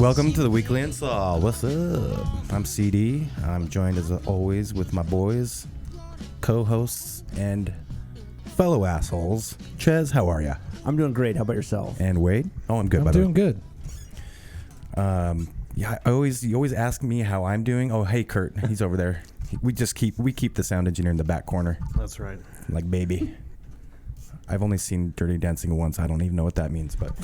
Welcome to the Weekly InSalt. What's up? I'm CD. I'm joined as always with my boys, co-hosts, and fellow assholes. Chez, how are ya? I'm doing great. How about yourself? And Wade? Oh, I'm good. I'm doing good. Yeah, you always ask me how I'm doing. Oh, hey, Kurt, he's over there. We keep the sound engineer in the back corner. That's right. Like baby. I've only seen Dirty Dancing once. I don't even know what that means. But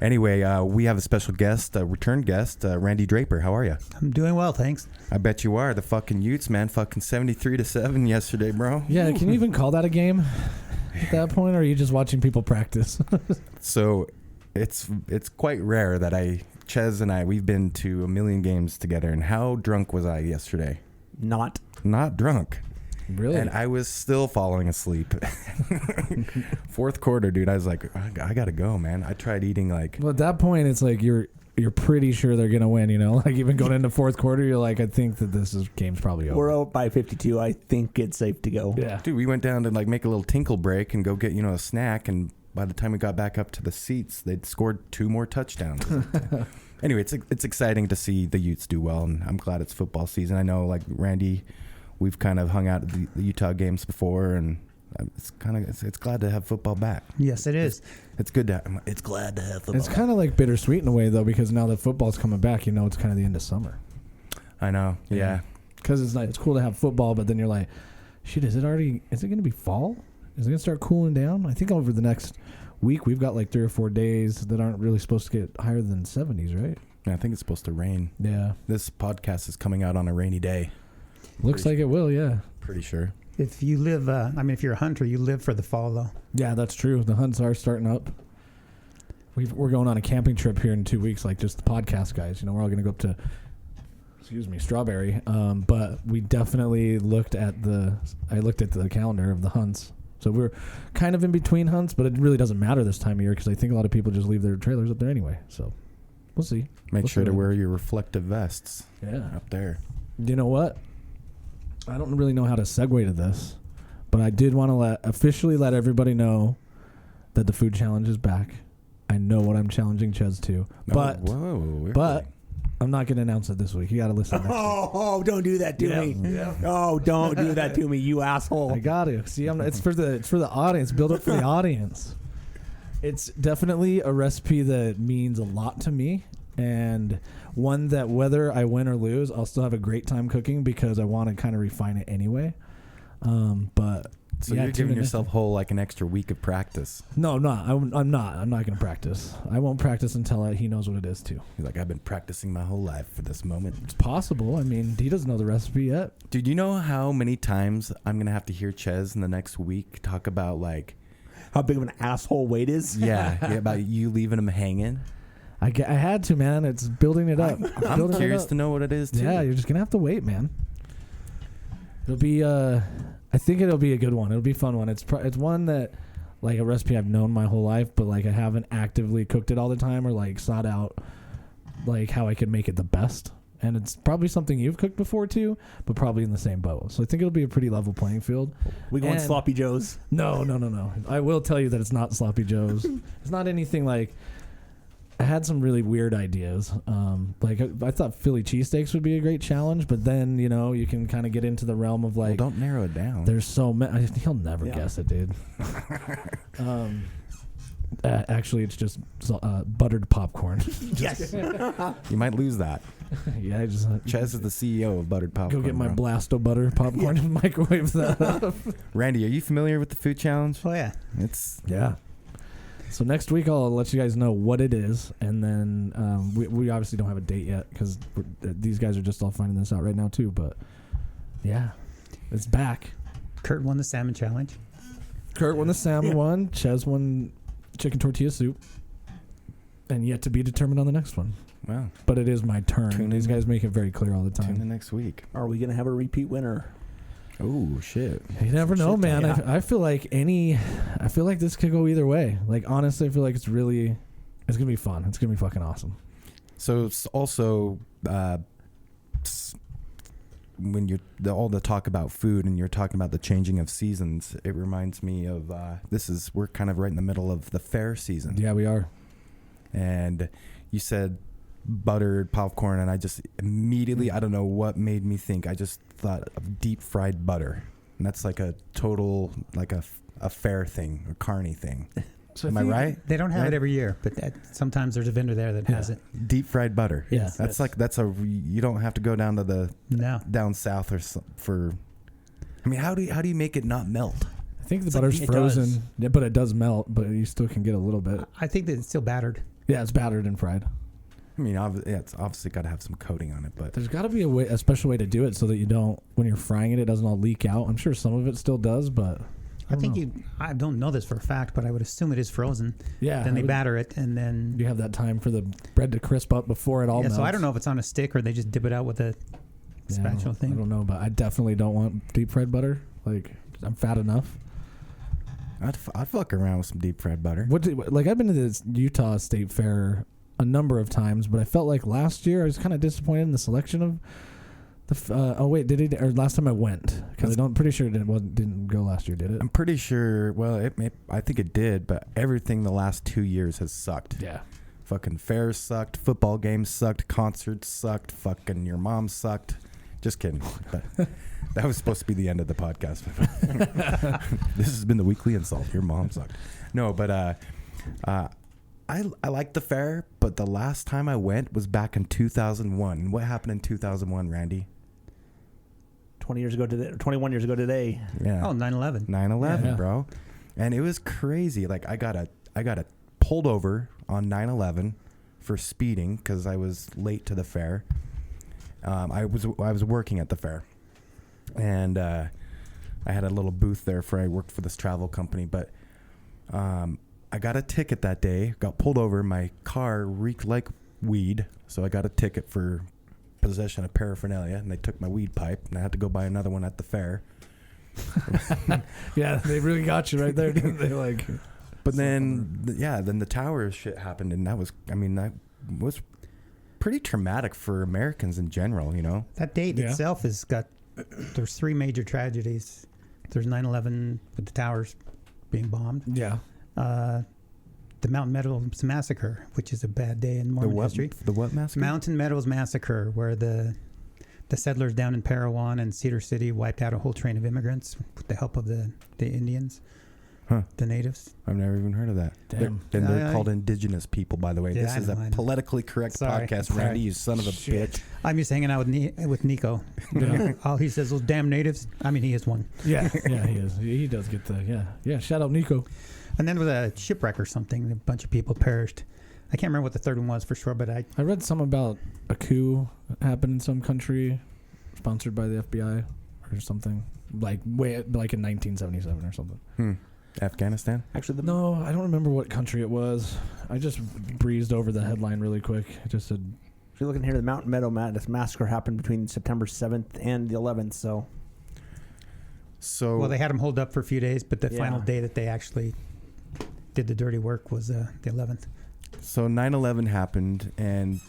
anyway, we have a special guest, a return guest, Randy Draper. How are you? I'm doing well, thanks. I bet you are. The fucking Utes, man. Fucking 73-7 yesterday, bro. Yeah, can you even call that a game at that point, or are you just watching people practice? So it's quite rare that Chez and I, we've been to a million games together. And how drunk was I yesterday? Not drunk. Really? And I was still falling asleep. Fourth quarter, dude, I was like, I gotta go, man. I tried eating like... Well, at that point, it's like you're pretty sure they're going to win, you know? Like, even going into fourth quarter, you're like, I think that game's probably over. We're out by 52. I think it's safe to go. Yeah. Dude, we went down to like make a little tinkle break and go get, a snack. And by the time we got back up to the seats, they'd scored 2 more touchdowns. Anyway, it's exciting to see the Utes do well. And I'm glad it's football season. I know, like, Randy... We've kind of hung out at the Utah games before, and it's glad to have football back. Yes, it is. It's good to. It's glad to have football. It's kind of like bittersweet in a way, though, because now that football's coming back, it's kind of the end of summer. I know. Yeah. Because it's cool to have football, but then you're like, shit, is it going to be fall? Is it going to start cooling down? I think over the next week we've got like 3 or 4 days that aren't really supposed to get higher than 70s, right? Yeah, I think it's supposed to rain. Yeah. This podcast is coming out on a rainy day. Looks like it will, yeah. Pretty sure. If you live, if you're a hunter, you live for the fall, though. Yeah, that's true. The hunts are starting up. We're going on a camping trip here in 2 weeks, like just the podcast guys. We're all going to go up to, Strawberry. But we definitely looked at the calendar of the hunts. So we're kind of in between hunts, but it really doesn't matter this time of year because I think a lot of people just leave their trailers up there anyway. So we'll see. Make sure to wear your reflective vests. Yeah. Up there. You know what? I don't really know how to segue to this, but I did want to officially let everybody know that the food challenge is back. I know what I'm challenging Chez to, but I'm not going to announce it this week. You got to listen. Oh, don't do that to me. Yeah. Oh, don't do that to me, you asshole. I got to. See, it's for the audience. Build up for the audience. It's definitely a recipe that means a lot to me. And one that whether I win or lose, I'll still have a great time cooking because I want to kind of refine it anyway. But so you're giving yourself an extra week of practice. No, I'm not. I'm not going to practice. I won't practice until he knows what it is too. He's like, I've been practicing my whole life for this moment. It's possible. I mean, he doesn't know the recipe yet. Dude, you know how many times I'm going to have to hear Chez in the next week talk about how big of an asshole Wade is? Yeah, about you leaving him hanging. I had to, man. It's building it up. I'm curious to know what it is, too. Yeah, you're just going to have to wait, man. It'll be, I think it'll be a good one. It'll be a fun one. It's one that, a recipe I've known my whole life, but, I haven't actively cooked it all the time or, sought out, how I could make it the best. And it's probably something you've cooked before, too, but probably in the same boat. So I think it'll be a pretty level playing field. We going Sloppy Joe's? No. I will tell you that it's not Sloppy Joe's. It's not anything I had some really weird ideas. I thought Philly cheesesteaks would be a great challenge, but then, you can kind of get into the realm of well, don't narrow it down. There's so many. He'll never guess it, dude. Actually, it's just buttered popcorn. Yes. You might lose that. Yeah, Chez is the CEO of buttered popcorn. Go get my Blasto butter popcorn and microwave that up. Randy, are you familiar with the food challenge? Oh, yeah. Yeah. So next week I'll let you guys know what it is, and then we obviously don't have a date yet because these guys are just all finding this out right now too. But yeah, it's back. Kurt won the salmon challenge. Kurt won the salmon one. Chez won chicken tortilla soup, and yet to be determined on the next one. Wow! But it is my turn. These guys make it very clear all the time. Tune in next week. Are we gonna have a repeat winner? Oh shit! You never know, man. Yeah. I feel like this could go either way. Honestly, I feel like it's gonna be fun. It's gonna be fucking awesome. So it's also when you're all the talk about food and you're talking about the changing of seasons, it reminds me of we're kind of right in the middle of the fair season. Yeah, we are. And you said buttered popcorn, and I just immediately, I don't know what made me think, I just thought of deep fried butter. And that's like a total, like a fair thing, a carny thing. So Am I right? They don't have Right? it every year, but sometimes there's a vendor there that has it. Deep fried butter. Yeah. That's you don't have to go down to No. down south for. I mean, how do you make it not melt? I think the It's butter's like- it frozen, does. yeah, but it does melt. But you still can get a little bit. I think that it's still battered. Yeah, it's battered and fried. I mean, it's obviously got to have some coating on it, but There's got to be a special way to do it so that you don't, when you're frying it, it doesn't all leak out. I'm sure some of it still does, but I think I don't know this for a fact, but I would assume it is frozen. yeah. Then they I would- batter it, and then You have that time for the bread to crisp up before it all melts. so I don't know if it's on a stick or they just dip it out with a Yeah, spatula I thing. don't know, but I definitely don't want deep fried butter. Like, I'm fat enough. I'd fuck around with some deep fried butter. I've been to this Utah State Fair a number of times, but I felt like last year I was kind of disappointed in the selection of the. Or last time I went, because I'm pretty sure it didn't go last year, did it? I'm pretty sure. Well, I think it did, but everything the last 2 years has sucked. Yeah. Fucking fairs sucked. Football games sucked. Concerts sucked. Fucking your mom sucked. Just kidding. But that was supposed to be the end of the podcast. This has been the weekly insult. Your mom sucked. No, but I liked the fair, but the last time I went was back in 2001. And what happened in 2001, Randy? 20 years ago today, 21 years ago today. Yeah. Oh, 9/11. 9/11, Yeah. bro. And it was crazy. Like I got pulled over on 9/11 for speeding because I was late to the fair. I was working at the fair, and I had a little booth there for I worked for this travel company. But I got a ticket that day. Got pulled over. My car reeked like weed, so I got a ticket for possession of paraphernalia, and they took my weed pipe, and I had to go buy another one at the fair. Yeah, they really got you right there, didn't they? Like, But then, then the tower shit happened, and that was pretty traumatic for Americans in general, you know? That date Yeah. itself has got. There's three major tragedies. There's 9/11 with the towers being bombed. yeah. The Mountain Meadows Massacre, which is a bad day in Mormon history. The what massacre? Mountain Meadows Massacre, where the settlers down in Parowan and Cedar City wiped out a whole train of immigrants with the help of the Indians, the natives. I've never even heard of that. Damn. They're called indigenous people, by the way. Yeah, This I is know, a I know. politically correct Sorry. podcast, Sorry. Randy, you son of a Shit. bitch. I'm just hanging out with Nico. Yeah. All he says, those damn natives. I mean, he is one. Yeah, yeah, he is. He does get yeah. Shout out Nico. And then with a shipwreck or something, a bunch of people perished. I can't remember what the third one was for sure, but I read some about a coup happened in some country, sponsored by the FBI or something, like in 1977 or something. Afghanistan? Actually, No, I don't remember what country it was. I just breezed over the headline really quick. It just said, if you're looking here, the Mountain Meadow Madness Massacre happened between September 7th and the 11th. So well, they had them hold up for a few days, but the Yeah. final day that they actually did the dirty work was the 11th. So 9/11 happened, and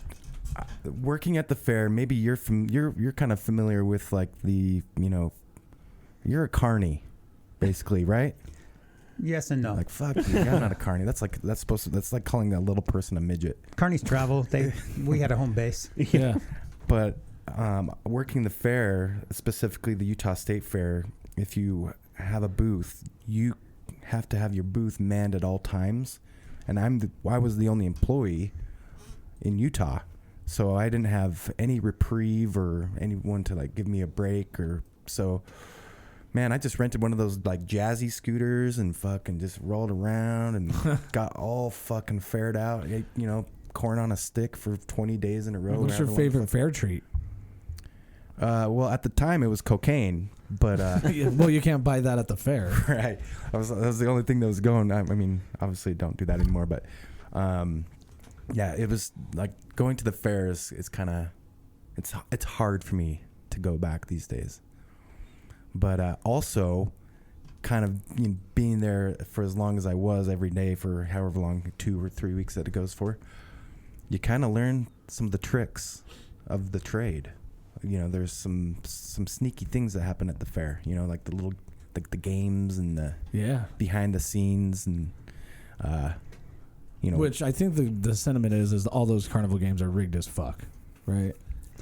working at the fair, maybe you're kind of familiar with like you're a carny, basically, right? Yes and no. Like fuck, you, I'm not a carny. That's like calling a little person a midget. Carnies travel. We had a home base. yeah, But working the fair, specifically the Utah State Fair, if you have a booth, you have to have your booth manned at all times. And I was the only employee in Utah, so I didn't have any reprieve or anyone to like give me a break or so. Man, I just rented one of those like jazzy scooters and fucking just rolled around and got all fucking faired out. Ate, corn on a stick for 20 days in a row. what's your favorite fair treat? Well, at the time it was cocaine, but Well, you can't buy that at the fair. right, that was the only thing that was going. I mean, obviously don't do that anymore, but yeah, it was like going to the fair is kind of it's hard for me to go back these days. But also, kind of being there for as long as I was every day for however long, 2 or 3 weeks that it goes for, you kind of learn some of the tricks of the trade. There's some sneaky things that happen at the fair. Like the little the games and the Yeah. behind the scenes and You know, Which I think the sentiment is all those carnival games are rigged as fuck, right?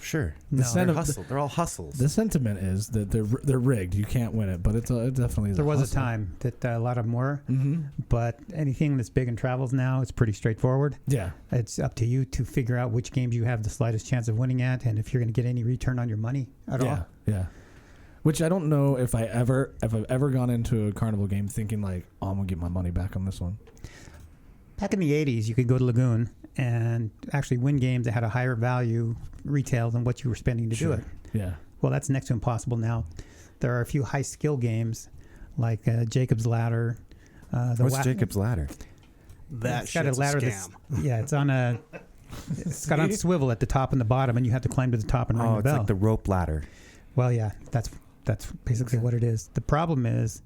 sure. No. They're all hustles. The sentiment is that they're rigged. You can't win it, but it definitely is. There was a hustle. time that a lot of them were, Mm-hmm. but anything that's big and travels now, it's pretty straightforward. Yeah. It's up to you to figure out which games you have the slightest chance of winning at, and if you're going to get any return on your money at all. Yeah. Which I don't know if I've ever gone into a carnival game thinking like, oh, I'm gonna get my money back on this one. Back in the 80s, you could go to Lagoon and actually win games that had a higher value retail than what you were spending to do it. Yeah. Well, that's next to impossible now. There are a few high skill games like Jacob's Ladder. What's Jacob's Ladder? That it's got a shit's ladder a scam. it's got on swivel at the top and the bottom, and you have to climb to the top and ring the It's bell. like the rope ladder. Well, yeah, that's basically what it is. The problem is,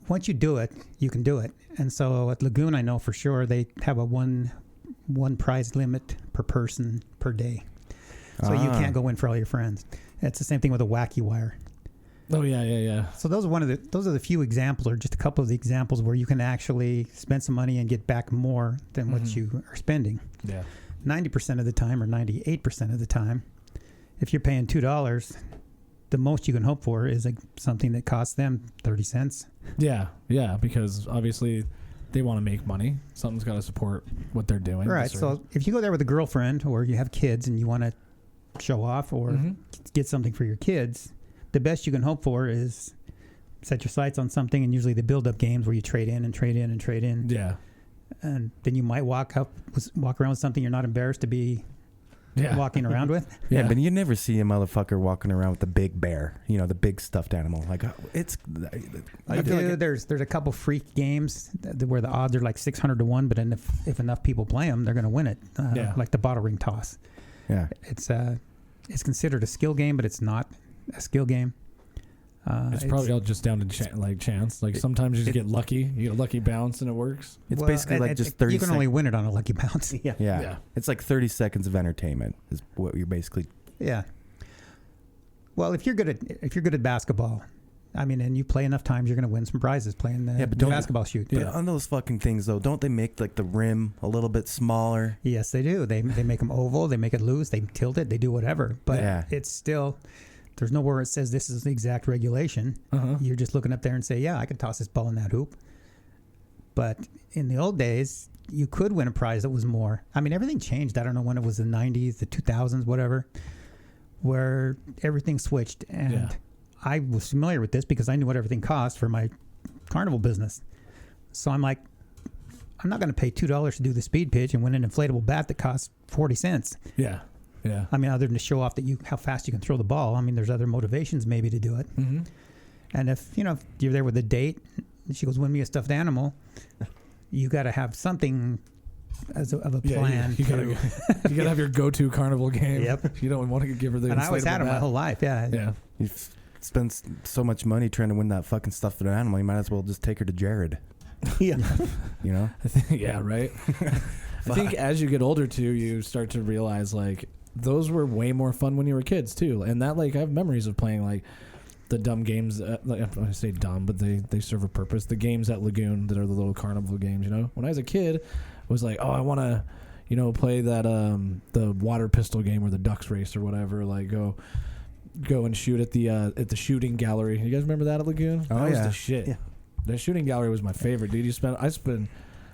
once you do it, you can do it. And so at Lagoon, I know for sure they have a one prize limit per person per day. So you can't go in for all your friends. It's the same thing with a wacky wire. Oh yeah. So those are the few examples, or just a couple of the examples where you can actually spend some money and get back more than what you are spending. Yeah. 90% of the time, or 98% of the time, if you're paying $2, the most you can hope for is something that costs them 30 cents. Yeah, because obviously they want to make money. Something's got to support what they're doing. Right. So if you go there with a girlfriend, or you have kids and you want to show off or get something for your kids, the best you can hope for is set your sights on something, and usually the build-up games where you trade in and trade in and trade in. Yeah. And then you might walk around with something you're not embarrassed to be walking around with. Yeah, but you never see a motherfucker walking around with the big bear, the big stuffed animal. Like I feel like there's a couple freak games where the odds are like 600 to 1, but then if enough people play them, they're going to win it. Like the bottle ring toss. Yeah, it's considered a skill game, but it's not a skill game. It's probably all just down to chance. Like sometimes you just get lucky. You get a lucky bounce and it works. It's basically like just 30 You can only win it on a lucky bounce. Yeah. It's like 30 seconds of entertainment is what you're basically. Yeah. Well, if you're good at basketball, I mean, and you play enough times, you're going to win some prizes playing the basketball shoot. But on those fucking things, though, don't they make like the rim a little bit smaller? Yes, they do. They make them oval. They make it loose. They tilt it. They do whatever. But it's still... There's nowhere where it says this is the exact regulation. You're just looking up there and say, yeah, I can toss this ball in that hoop. But in the old days, you could win a prize that was more. I mean, everything changed. I don't know when it was the 90s, the 2000s, whatever, where everything switched. And I was familiar with this because I knew what everything cost for my carnival business. So I'm like, I'm not going to pay $2 to do the speed pitch and win an inflatable bat that costs 40 cents. Yeah. Yeah. I mean, other than to show off how fast you can throw the ball. I mean, there's other motivations maybe to do it. Mm-hmm. And if you're there with a date, and she goes, "Win me a stuffed animal," you got to have something of a plan. You gotta have your go-to carnival game. Yep. You don't want to give her the. And I always had them my whole life. Yeah. Yeah. You've spent so much money trying to win that fucking stuffed animal. You might as well just take her to Jared. Yeah. Yeah. Right. I think as you get older too, you start to realize like those were way more fun when you were kids too, and that I have memories of playing like the dumb games. I say dumb, but they serve a purpose. The games at Lagoon that are the little carnival games. When I was a kid, I was like, oh, I want to, play that the water pistol game or the ducks race or whatever. Like go and shoot at the shooting gallery. You guys remember that at Lagoon? Oh, that was the shit. Yeah. The shooting gallery was my favorite, dude. I spent.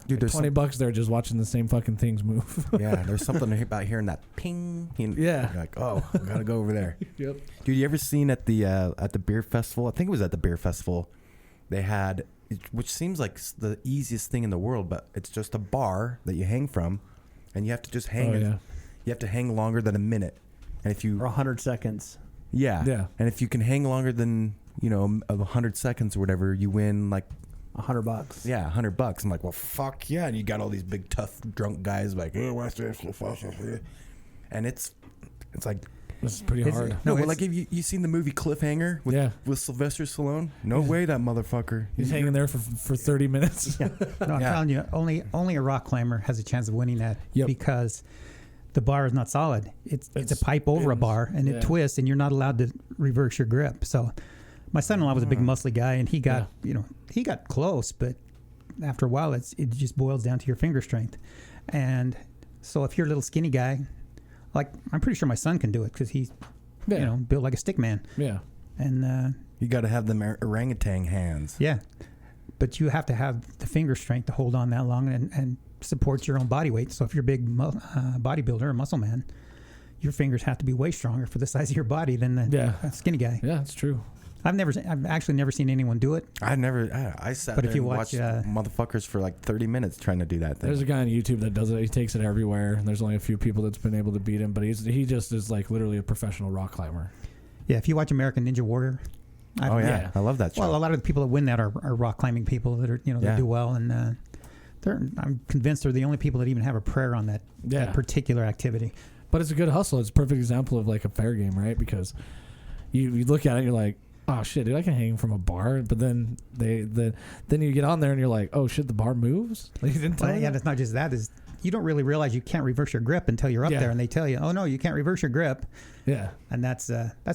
Dude, there's $20 there just watching the same fucking things move. Yeah, there's something about hearing that ping. You're like, oh, I gotta go over there. Yep. Dude, you ever seen at the beer festival? I think it was at the beer festival. They had, which seems like the easiest thing in the world, but it's just a bar that you hang from, and you have to just hang. You have to hang longer than a minute, and if you or 100 seconds. Yeah. And if you can hang longer than 100 seconds or whatever, you win like. $100. Yeah, $100. I'm like, well, fuck yeah! And you got all these big tough drunk guys like, oh, what's this? And it's like, this is pretty hard. No, but like, have you seen the movie Cliffhanger with Sylvester Stallone? No way, that motherfucker. He's hanging there for 30 minutes. Yeah. No, I'm telling you, only a rock climber has a chance of winning that because the bar is not solid. It's a pipe over a bar, and it twists, and you're not allowed to reverse your grip. So. My son-in-law was a big muscly guy, and he got he got close, but after a while, it just boils down to your finger strength. And so if you're a little skinny guy, like I'm pretty sure my son can do it because he's, built like a stick man. Yeah. And you got to have them orangutan hands. Yeah. But you have to have the finger strength to hold on that long and support your own body weight. So if you're a big bodybuilder or muscle man, your fingers have to be way stronger for the size of your body than the skinny guy. Yeah, it's true. I've actually never seen anyone do it. I sat there and watched motherfuckers for like 30 minutes trying to do that thing. There's a guy on YouTube that does it. He takes it everywhere. There's only a few people that's been able to beat him, but he just is like literally a professional rock climber. Yeah, if you watch American Ninja Warrior. I love that show. Well, a lot of the people that win that are rock climbing people that are that do well, and I'm convinced they're the only people that even have a prayer on that particular activity. But it's a good hustle. It's a perfect example of like a fair game, right? Because you look at it and you're like, oh shit, dude, I can hang from a bar. But then then you get on there and you're like, oh shit, the bar moves. Like, you didn't tell me. It's not just that. Is you don't really realize you can't reverse your grip until you're up there, and they tell you, oh no, you can't reverse your grip. Yeah, and that's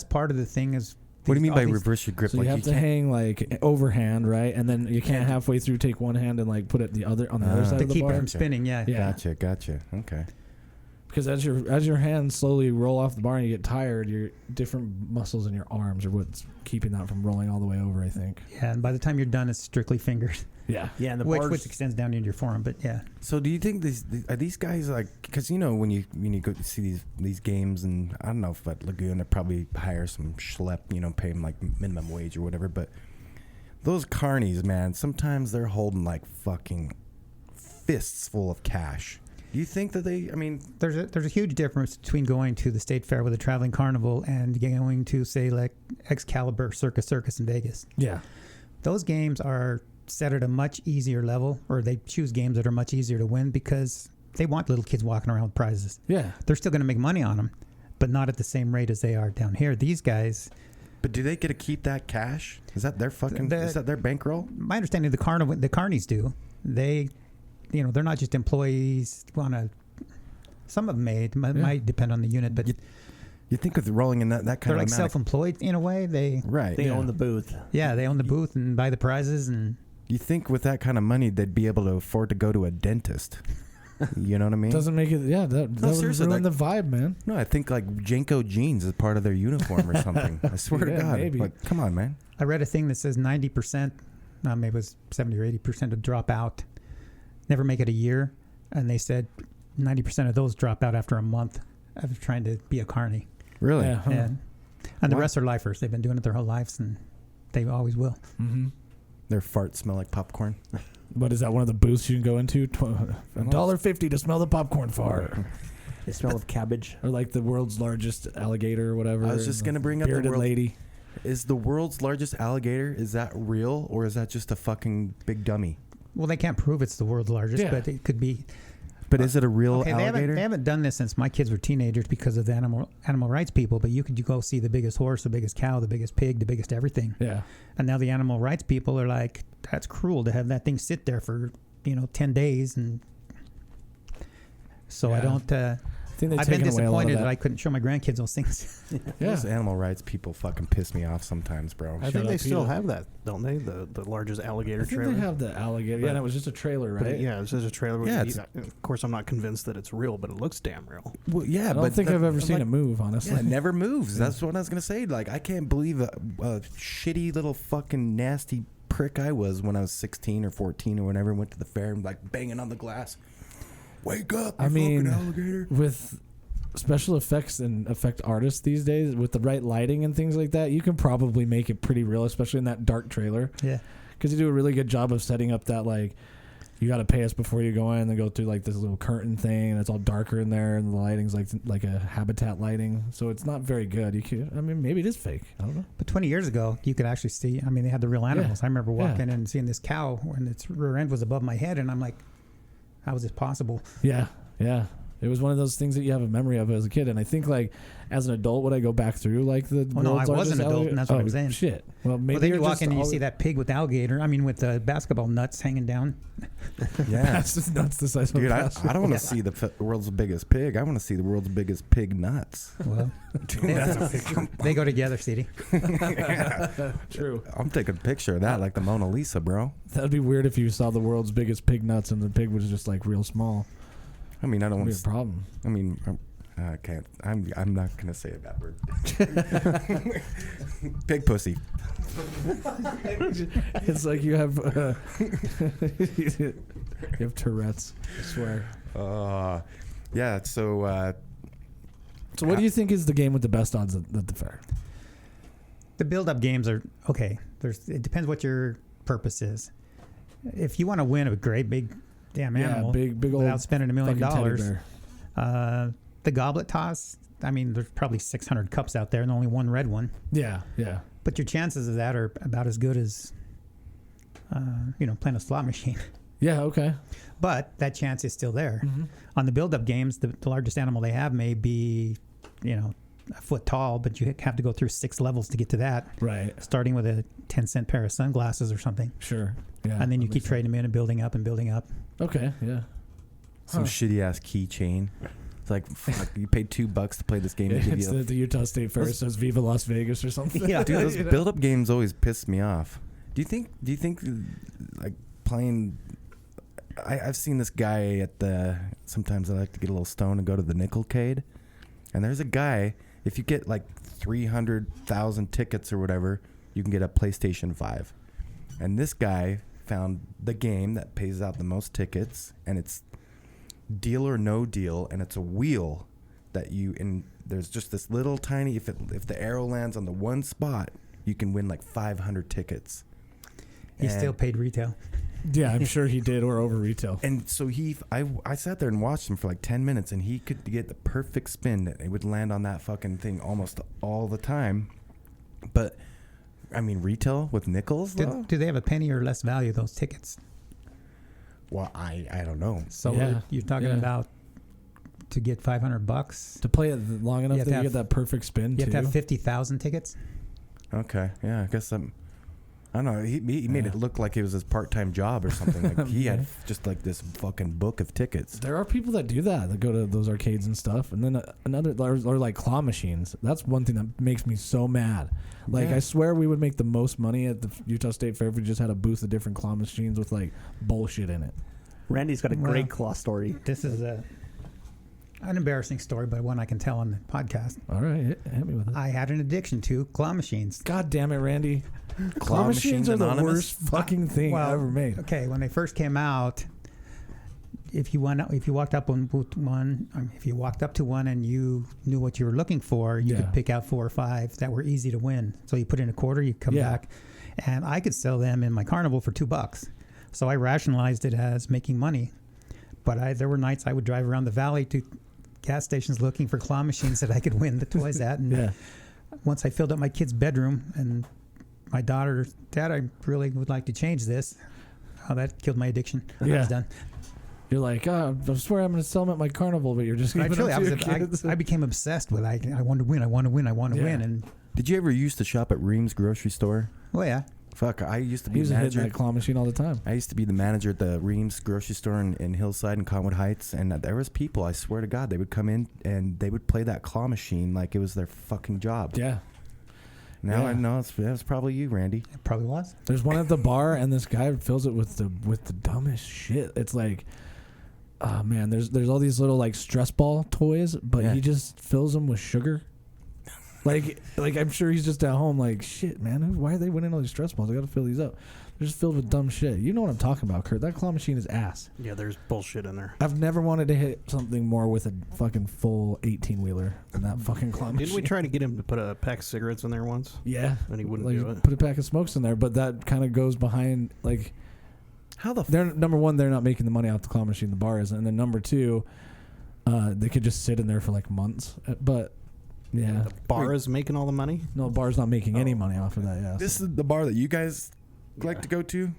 part of the thing is. What do you mean by reverse your grip? So you have to hang like overhand, right? And then you can't halfway through take one hand and like put it on the other side of the bar. To keep it from spinning, yeah. Gotcha. Okay. Because as your hands slowly roll off the bar and you get tired, your different muscles in your arms are what's keeping that from rolling all the way over, I think. Yeah, and by the time you're done, it's strictly fingers. Yeah. Yeah, and which extends down into your forearm, but yeah. So do you think these guys like, because when you go to see these games, and I don't know if at Lagoon they probably hire some schlep, pay them like minimum wage or whatever, but those carnies, man, sometimes they're holding like fucking fists full of cash. Do you think that there's a huge difference between going to the state fair with a traveling carnival and going to, say, like Excalibur Circus in Vegas? Yeah. Those games are set at a much easier level, or they choose games that are much easier to win because they want little kids walking around with prizes. Yeah. They're still going to make money on them, but not at the same rate as they are down here. These guys... But do they get to keep that cash? Is that their is that their bankroll? My understanding, the carnies do. They... they're not just employees some of them might depend on the unit, but you think with rolling in that kind of they're like self-employed in a way. They own the booth. Yeah, they own the booth and buy the prizes. And you think with that kind of money they'd be able to afford to go to a dentist? You know what I mean? Doesn't make it. Yeah, that would ruin the vibe, man. No, I think like Jenko jeans is part of their uniform or something. I swear to God, maybe. Like, come on, man. I read a thing that says 90%, maybe it was 70 or 80% of drop out. Never make it a year, and they said 90% of those drop out after a month of trying to be a carny. Really? Yeah. Huh. And the rest are lifers. They've been doing it their whole lives, and they always will. Mm-hmm. Their farts smell like popcorn. What is that? One of the booths you can go into? $1.50 to smell the popcorn fart. The smell of cabbage, or like the world's largest alligator, or whatever. I was just gonna bring up the bearded lady. Is the world's largest alligator? Is that real, or is that just a fucking big dummy? Well, they can't prove it's the world's largest, but it could be. But is it a real alligator? They haven't done this since my kids were teenagers because of the animal rights people. But you go see the biggest horse, the biggest cow, the biggest pig, the biggest everything. Yeah. And now the animal rights people are like, that's cruel to have that thing sit there for 10 days, and so I don't. I've been disappointed that I couldn't show my grandkids those things. Those animal rights people fucking piss me off sometimes, bro. I think they still have that, don't they? The largest alligator trailer. They have the alligator. Yeah, and it was just a trailer, right? Yeah, it's just a trailer. Yeah, of course, I'm not convinced that it's real, but it looks damn real. Well, yeah, I don't think I've ever seen it move, honestly. Yeah, it never moves. That's what I was going to say. Like, I can't believe a shitty little fucking nasty prick I was when I was 16 or 14 or whenever I went to the fair and like banging on the glass. Wake up, fucking alligator. With special effects and effect artists these days, with the right lighting and things like that, you can probably make it pretty real, especially in that dark trailer. Yeah. Because you do a really good job of setting up that, like, you got to pay us before you go in, and then go through, like, this little curtain thing, and it's all darker in there, and the lighting's like a habitat lighting. So it's not very good. Maybe it is fake. I don't know. But 20 years ago, you could actually see, they had the real animals. Yeah. I remember walking in and seeing this cow when its rear end was above my head, and I'm like, how is this possible? Yeah, yeah. It was one of those things that you have a memory of as a kid, and I think like as an adult, would I go back through like the? Well, no, I was an adult, and that's what I'm saying. Shit. Well, maybe then you walk in and you see that pig with with the basketball nuts hanging down. Yeah, that's just nuts the size dude. of I don't want to see the world's biggest pig. I want to see the world's biggest pig nuts. Well, they go together, CD. Yeah. True. I'm taking a picture of that like the Mona Lisa, bro. That'd be weird if you saw the world's biggest pig nuts and the pig was just like real small. I mean, I don't want to. Be a problem. I mean, I can't. I'm not gonna say a bad word. Pig pussy. It's like you have you have Tourette's. I swear. Yeah. So what do you think is the game with the best odds at the fair? The build-up games are okay. It depends what your purpose is. If you want to win a great big damn animal, big old without spending $1 million, the goblet toss. I mean, there's probably 600 cups out there and only one red one. Yeah. But your chances of that are about as good as, playing a slot machine. Yeah. Okay. But that chance is still there. Mm-hmm. On the build-up games, the largest animal they have may be, a foot tall, but you have to go through 6 levels to get to that. Right. Starting with a 10-cent pair of sunglasses or something. Sure. Yeah. And then you keep trading them in and building up and building up. Okay. Yeah. Some shitty ass keychain. It's like fuck, you paid $2 to play this game. It's the Utah State Fair. It says Viva Las Vegas or something. Yeah, dude, those build-up games always piss me off. Do you think like playing? I've seen this guy at the. Sometimes I like to get a little stoned and go to the Nickelcade, and there's a guy. If you get like 300,000 tickets or whatever, you can get a PlayStation 5. And this guy found the game that pays out the most tickets, and it's Deal or No Deal, and it's a wheel that there's just this little tiny, if the arrow lands on the one spot, you can win like 500 tickets. He still paid retail. Yeah, I'm sure he did, or over retail. And so I sat there and watched him for like 10 minutes, and he could get the perfect spin that it would land on that fucking thing almost all the time. But I mean, retail with nickels, though? Do they have a penny or less value, those tickets? Well, I don't know. So you're talking about to get $500 to play it long enough that you get that perfect spin. You have to have 50,000 tickets. Okay, yeah, I guess I don't know. He made it look like it was his part-time job or something. Like he had just like this fucking book of tickets. There are people that do that go to those arcades and stuff. And then another, or like claw machines. That's one thing that makes me so mad. Like I swear we would make the most money at the Utah State Fair if we just had a booth of different claw machines with like bullshit in it. Randy's got a great claw story. This is an embarrassing story, but one I can tell on the podcast. All right, hit me with it. I had an addiction to claw machines. God damn it, Randy. Claw machines are the worst fucking thing ever made. Okay, when they first came out, if you walked up to one and you knew what you were looking for, you could pick out 4 or 5 that were easy to win. So you put in a quarter, you come back, and I could sell them in my carnival for $2. So I rationalized it as making money. But there were nights I would drive around the valley to gas stations looking for claw machines that I could win the toys at. And once I filled up my kid's bedroom and my daughter, Dad, I really would like to change this. Oh, that killed my addiction. I was done. You're like, I swear I'm going to sell them at my carnival, but you're just giving them to your kids. I became obsessed with I want to win. And did you ever used to shop at Ream's grocery store? Oh yeah. Fuck, I used to be the manager. That claw machine all the time. I used to be the manager at the Ream's grocery store in Hillside and Conwood Heights, and there was people, I swear to God, they would come in and they would play that claw machine like it was their fucking job. Yeah. Now I know that was probably you, Randy. It probably was. There's one at the bar, and this guy fills it with the dumbest shit. It's like, oh man, there's all these little like stress ball toys, but he just fills them with sugar. Like I'm sure he's just at home like, shit, man, why are they winning all these stress balls? I got to fill these up. They're just filled with dumb shit. You know what I'm talking about, Kurt. That claw machine is ass. Yeah, there's bullshit in there. I've never wanted to hit something more with a fucking full 18-wheeler than that fucking claw machine. Didn't we try to get him to put a pack of cigarettes in there once? Yeah. And he wouldn't do it. Put a pack of smokes in there, but that kind of goes behind, like, number one, they're not making the money off the claw machine, the bar isn't. And then number two, they could just sit in there for like months. But yeah. The bar is making all the money? No, the bar's not making any money off of that, yeah. This is the bar that you guys like to go to?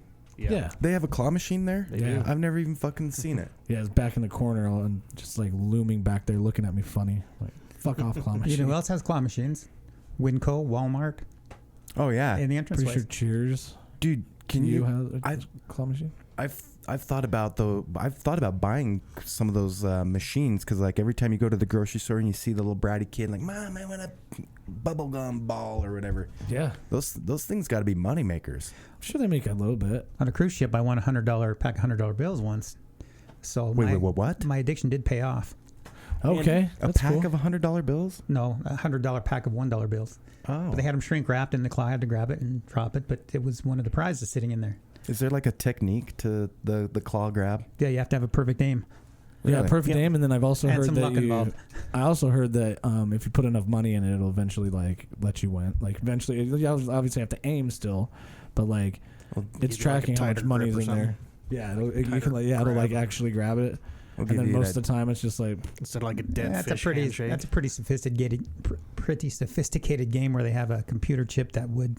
Yeah. They have a claw machine there? Yeah. I've never even fucking seen it. Yeah, it's back in the corner and just like looming back there looking at me funny. Like, fuck off, claw machine. You know who else has claw machines? Winco, Walmart. Oh, yeah. In the entrance Pretty sure Cheers. Dude, can you have a claw machine? I've thought about buying some of those machines because like every time you go to the grocery store and you see the little bratty kid like, Mom, I want a bubblegum ball or whatever. Yeah. Those things got to be money makers. I'm sure they make a little bit. On a cruise ship, I won $100 pack of $100 bills once. So Wait, what? My addiction did pay off. Okay. A pack of $100 bills? No, a $100 pack of $1 bills. Oh. But they had them shrink wrapped in the claw. I had to grab it and drop it, but it was one of the prizes sitting in there. Is there like a technique to the claw grab? Yeah, you have to have a perfect aim. Yeah, Really? perfect aim, and then I've also And heard some that luck involved. I also heard that if you put enough money in it, it'll eventually like let you win. Like eventually, you obviously have to aim still, but like it's tracking how much money is in there. Yeah, you can it'll like actually grab it, and then most of the time it's just like instead of like a dead That's fish a pretty. handshake. That's a pretty sophisticated game where they have a computer chip that would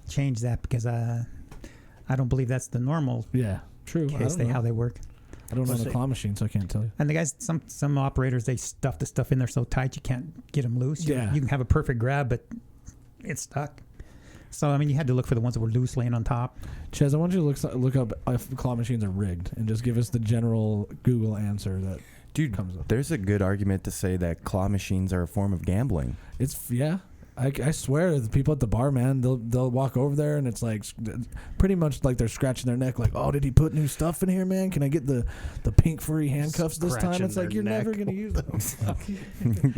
change that because I don't believe that's the normal true. case. How they work. I don't know the claw machine, so I can't tell you. And the guys, some operators, they stuff the stuff in there so tight you can't get them loose. Yeah. You can have a perfect grab, but it's stuck. So, I mean, you had to look for the ones that were loose laying on top. Chez, I want you to look up if claw machines are rigged and just give us the general Google answer that comes up. There's a good argument to say that claw machines are a form of gambling. I swear the people at the bar, man, they'll walk over there and it's like pretty much like they're scratching their neck like, oh, did he put new stuff in here, man? Can I get the pink furry handcuffs this time? It's like, you're never going to use them.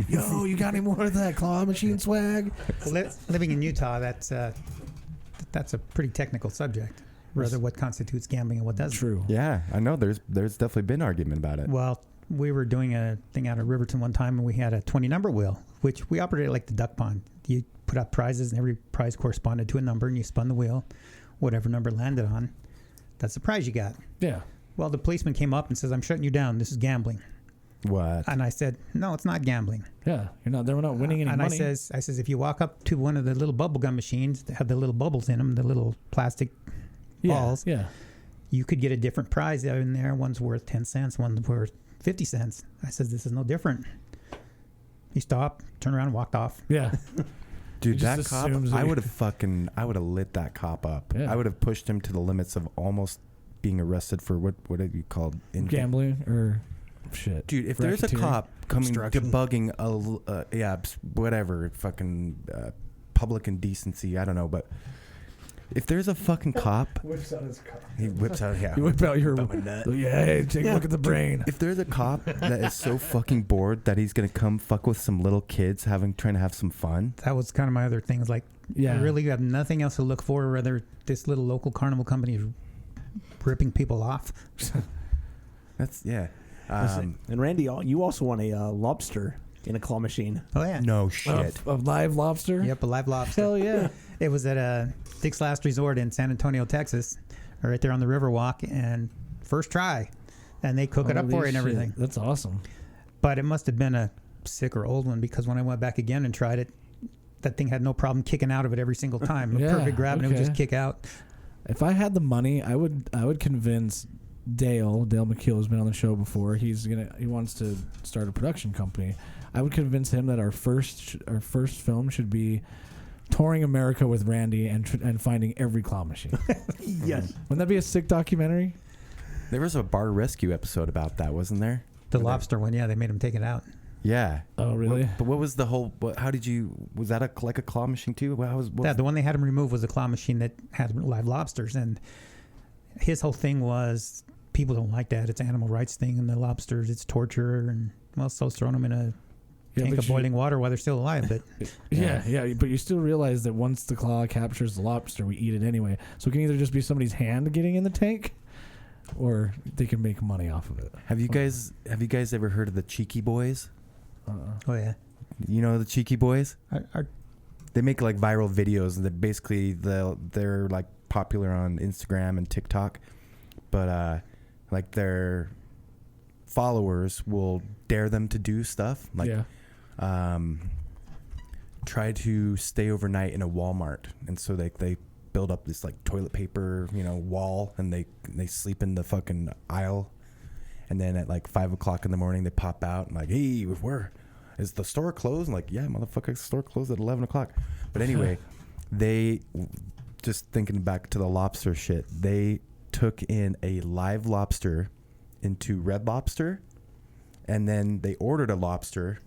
Yo, you got any more of that claw machine swag? Living in Utah, that's a pretty technical subject. Rather what constitutes gambling and what doesn't. True. Yeah, I know. There's definitely been argument about it. Well, we were doing a thing out of Riverton one time and we had a 20 number wheel, which we operated like the duck pond. You put up prizes and every prize corresponded to a number and you spun the wheel. Whatever number landed on, that's the prize you got. Yeah. Well, the policeman came up and says, I'm shutting you down. This is gambling. What? And I said, no, it's not gambling. Yeah, we're not winning any money. And I says, if you walk up to one of the little bubblegum machines that have the little bubbles in them, the little plastic balls, you could get a different prize in there. One's worth 10 cents, one's worth 50 cents. I says, this is no different. He stopped, turned around, and walked off. Yeah. Dude, that cop, I would have lit that cop up. Yeah. I would have pushed him to the limits of almost being arrested for what are you called? Gambling or shit. Dude, if there's a cop coming debugging whatever, fucking public indecency, I don't know, but if there's a fucking cop, Whips out his car. he whips out, You whip out your hey, take a look at the brain. If there's a cop that is so fucking bored that he's gonna come fuck with some little kids trying to have some fun. That was kind of my other thing. Is like, I really have nothing else to look for. Rather, this little local carnival company is ripping people off. That's and Randy, you also won a lobster in a claw machine. Oh yeah. No shit. A live lobster? Yep, a live lobster. Hell yeah. It was at Dick's Last Resort in San Antonio, Texas, right there on the Riverwalk, and first try. And they cook it up for you and everything. That's awesome. But it must have been a sick or old one because when I went back again and tried it, that thing had no problem kicking out of it every single time. A perfect grab and it would just kick out. If I had the money, I would convince Dale McKeel has been on the show before. He wants to start a production company. I would convince him that our first film should be touring America with Randy and finding every claw machine. Yes. Wouldn't that be a sick documentary? There was a bar rescue episode about that, wasn't there? The lobster one, they made him take it out. Yeah. Oh, really? But what was the whole? How did you? Was that like a claw machine too? The one they had him remove was a claw machine that had live lobsters, and his whole thing was people don't like that. It's an animal rights thing, and the lobsters, it's torture, and so throwing them in a tank of boiling water while they're still alive. But but you still realize that once the claw captures the lobster, we eat it anyway. So it can either just be somebody's hand getting in the tank, or they can make money off of it. Have you guys ever heard of the Cheeky Boys? Oh yeah. You know the Cheeky Boys? Are They make like viral videos, and they're like popular on Instagram and TikTok, but like their followers will dare them to do stuff like try to stay overnight in a Walmart, and so they build up this like toilet paper, wall, and they sleep in the fucking aisle. And then at like 5 o'clock in the morning, they pop out and like, hey, is the store closed? I'm like, yeah, motherfucker, the store closed at 11 o'clock. But anyway, they, just thinking back to the lobster shit, they took in a live lobster into Red Lobster, and then they ordered a lobster.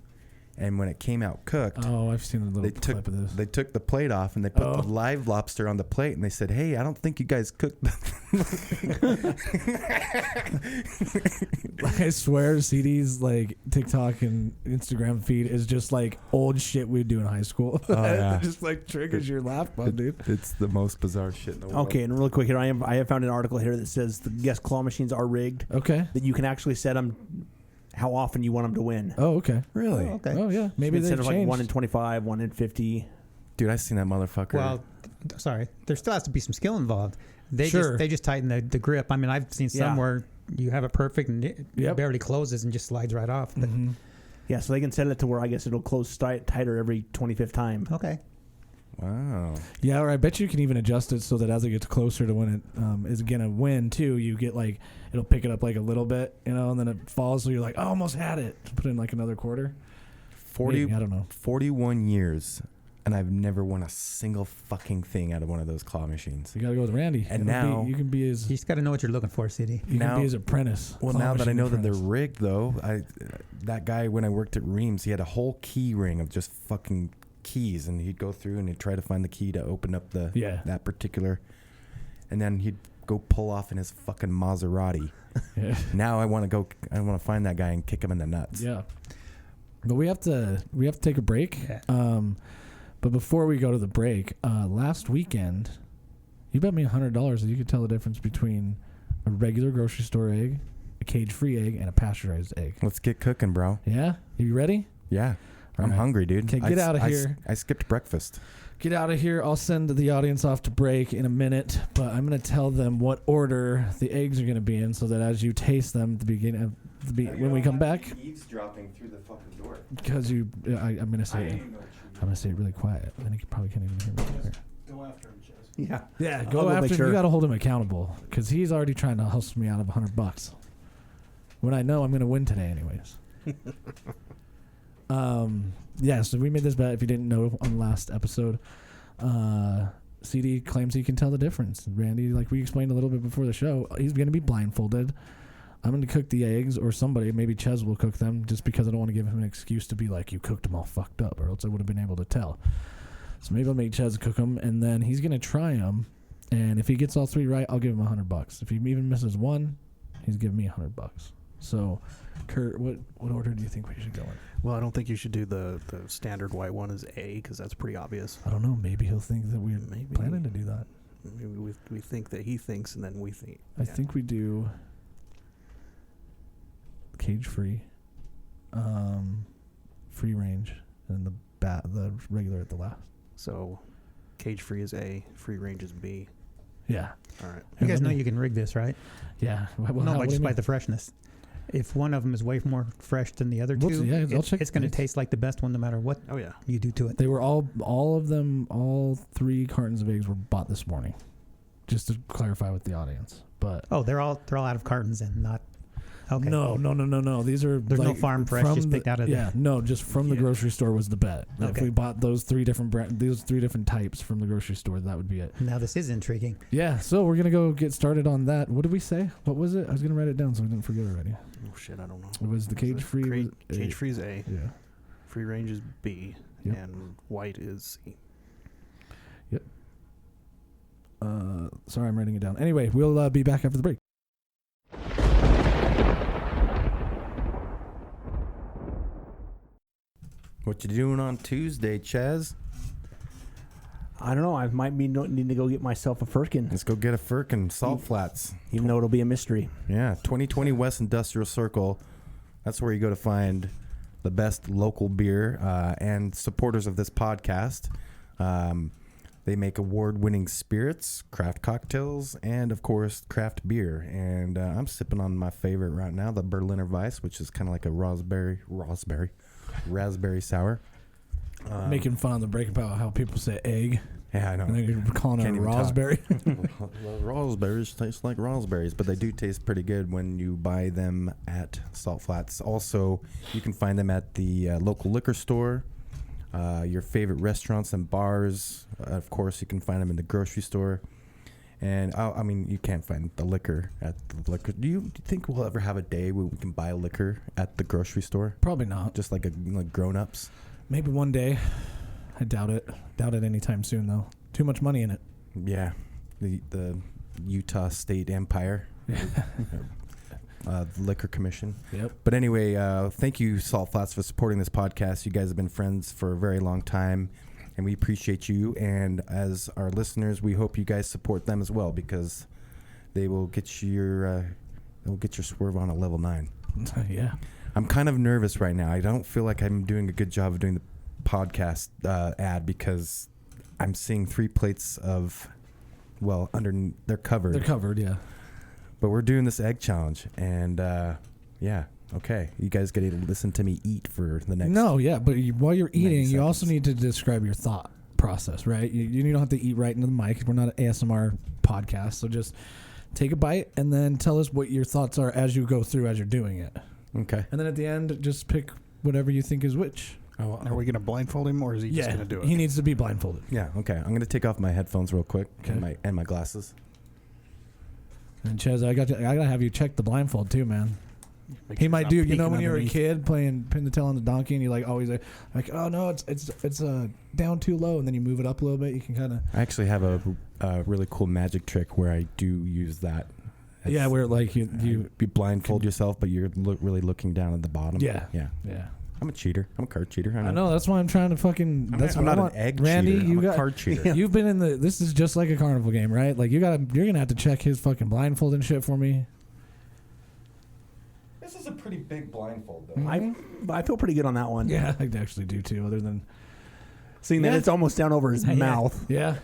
And when it came out cooked, I've seen a little clip of this. They took the plate off and they put the live lobster on the plate, and they said, "Hey, I don't think you guys cooked." I swear, CD's like TikTok and Instagram feed is just like old shit we'd do in high school. Yeah. It just like triggers your laugh button, dude. It's the most bizarre shit in the world. Okay, and real quick here, I have found an article here that says the guest claw machines are rigged. Okay. That you can actually set them how often you want them to win. Oh, okay. Really? Oh, okay. Oh, yeah. Maybe they instead of changed. like 1 in 25, 1 in 50. Dude, I seen that motherfucker. Well, sorry, there still has to be some skill involved. They Sure. just tighten the grip. I mean, I've seen some where you have it perfect and it barely closes and just slides right off. But Yeah, so they can set it to where I guess it'll close tighter every 25th time. okay. Wow. Yeah, or I bet you can even adjust it so that as it gets closer to when it is going to win, too, you get like, it'll pick it up like a little bit, and then it falls, so you're like, I almost had it. Put in like another quarter. 40, Maybe, I don't know. 41 years, and I've never won a single fucking thing out of one of those claw machines. You got to go with Randy. And now you can be his. You just got to know what you're looking for, CD. You can be his apprentice. Well, claw now that I machine know that they're apprentice. rigged, though, that guy, when I worked at Reams, he had a whole key ring of just fucking keys, and he'd go through and he'd try to find the key to open up that particular, and then he'd go pull off in his fucking Maserati. Yeah. Now I want to find that guy and kick him in the nuts. Yeah. But we have to take a break. Yeah. But before we go to the break, last weekend, you bet me $100 that you could tell the difference between a regular grocery store egg, a cage-free egg, and a pasteurized egg. Let's get cooking, bro. Yeah? Are you ready? Yeah. All I'm right. hungry, dude. Okay, get out of here. I skipped breakfast. Get out of here. I'll send the audience off to break in a minute, but I'm going to tell them what order the eggs are going to be in so that as you taste them at the beginning of when we come back, Eavesdropping through the fucking door. because I'm going to say it really quiet. I think you probably can't even hear me. Here. Go after him, Chez. Yeah. Yeah, I'll go make after him. sure. You got to hold him accountable because he's already trying to hustle me out of $100 when I know I'm going to win today anyways. Yeah, so we made this bet if you didn't know on the last episode. CD claims he can tell the difference. Randy, like we explained a little bit before the show, he's going to be blindfolded. I'm going to cook the eggs, or somebody, maybe Chez will cook them, just because I don't want to give him an excuse to be like, you cooked them all fucked up, or else I would have been able to tell. So maybe I'll make Chez cook them, and then he's going to try them, and if he gets all three right, I'll give him $100. If he even misses one, he's giving me $100. So, Kurt, what order do you think we should go in? Well, I don't think you should do the standard white one as A, because that's pretty obvious. I don't know. Maybe he'll think that we're planning to do that. Maybe we think that he thinks, and then we think. I think we do cage-free, free range, and the regular at the last. So, cage-free is A, free range is B. Yeah. All right. You guys know you can rig this, right? Yeah. Well, No, what but do just you by mean? the freshness. If one of them is way more fresh than the other We'll two, see. Yeah, I'll check it's going to the- taste like the best one no matter what Oh, yeah. you do to it. They were all of them, all 3 cartons of eggs were bought this morning. Just to clarify with the audience. But Oh, they're all out of cartons and not. Okay. No. These are There's no farm fresh, from just picked out of yeah. No, just from the grocery store was the bet. If Okay. we bought those 3 different those 3 different types from the grocery store, that would be it. Now this is intriguing. Yeah. So we're gonna go get started on that. What did we say? What was it? I was gonna write it down so I didn't forget already. Oh, shit, I don't know. It was the cage-free. Cage-free is A, Yeah. free range is B, Yep. and white is C. Sorry, I'm writing it down. Anyway, we'll be back after the break. What you doing on Tuesday, Chez? I don't know. I might need to go get myself a Firkin, Let's go get a Firkin Salt Flats. even though it'll be a mystery. Yeah, 2020 West Industrial Circle. That's where you go to find the best local beer and supporters of this podcast. They make award-winning spirits, craft cocktails, and, of course, craft beer. And I'm sipping on my favorite right now, the Berliner Weiss, which is kind of like a raspberry sour. Making fun of the break about how people say egg. Yeah, I know. And then you're calling it Can't a even talk. raspberry. Well, raspberries taste like raspberries, but they do taste pretty good when you buy them at Salt Flats. Also, you can find them at the local liquor store, your favorite restaurants and bars. Of course, you can find them in the grocery store. And, I mean, you can't find the liquor at the liquor. Do you think we'll ever have a day where we can buy liquor at the grocery store? Probably not. Just like grown-ups? Maybe one day. I doubt it. Doubt it anytime soon, though. Too much money in it. Yeah. The Utah State Empire. The Liquor Commission. Yep. But anyway, thank you, Salt Flats, for supporting this podcast. You guys have been friends for a very long time, and we appreciate you. And as our listeners, we hope you guys support them as well, because they will get your swerve on at level 9. Yeah. I'm kind of nervous right now. I don't feel like I'm doing a good job of doing the podcast ad, because I'm seeing 3 plates of, well, they're covered. They're covered, yeah. But we're doing this egg challenge, and yeah, okay. You guys get to listen to me eat for the next. No, yeah, but while you're eating, you also seconds. need to describe your thought process, right? You don't have to eat right into the mic. We're not an ASMR podcast, so just take a bite and then tell us what your thoughts are as you go through as you're doing it. Okay. And then at the end, just pick whatever you think is which. Oh, are we going to blindfold him, or is he just going to do it? He needs to be blindfolded. Yeah. Okay. I'm gonna take off my headphones real quick, Okay. and my glasses. And Chez, I gotta have you check the blindfold too, man. Make He sure might it's not do. You peeking know when you were a underneath. kid playing pin the tail on the donkey, and you like always like, oh no, it's down too low, and then you move it up a little bit. You can kind of I actually have a really cool magic trick where I do use that. yeah, where like you be blindfold yourself, but you're really looking down at the bottom. yeah. Yeah. I'm a cheater. I'm a card cheater. I know. That's why I'm trying to fucking. That's I'm what I not want. an egg Randy, cheater. you I'm got a card cheater. You've been in the. This is just like a carnival game, right? Like you're gonna have to check his fucking blindfold and shit for me. This is a pretty big blindfold, though. I feel pretty good on that one. Yeah, I actually do too. Other than Seeing that it's almost down over his mouth. yeah,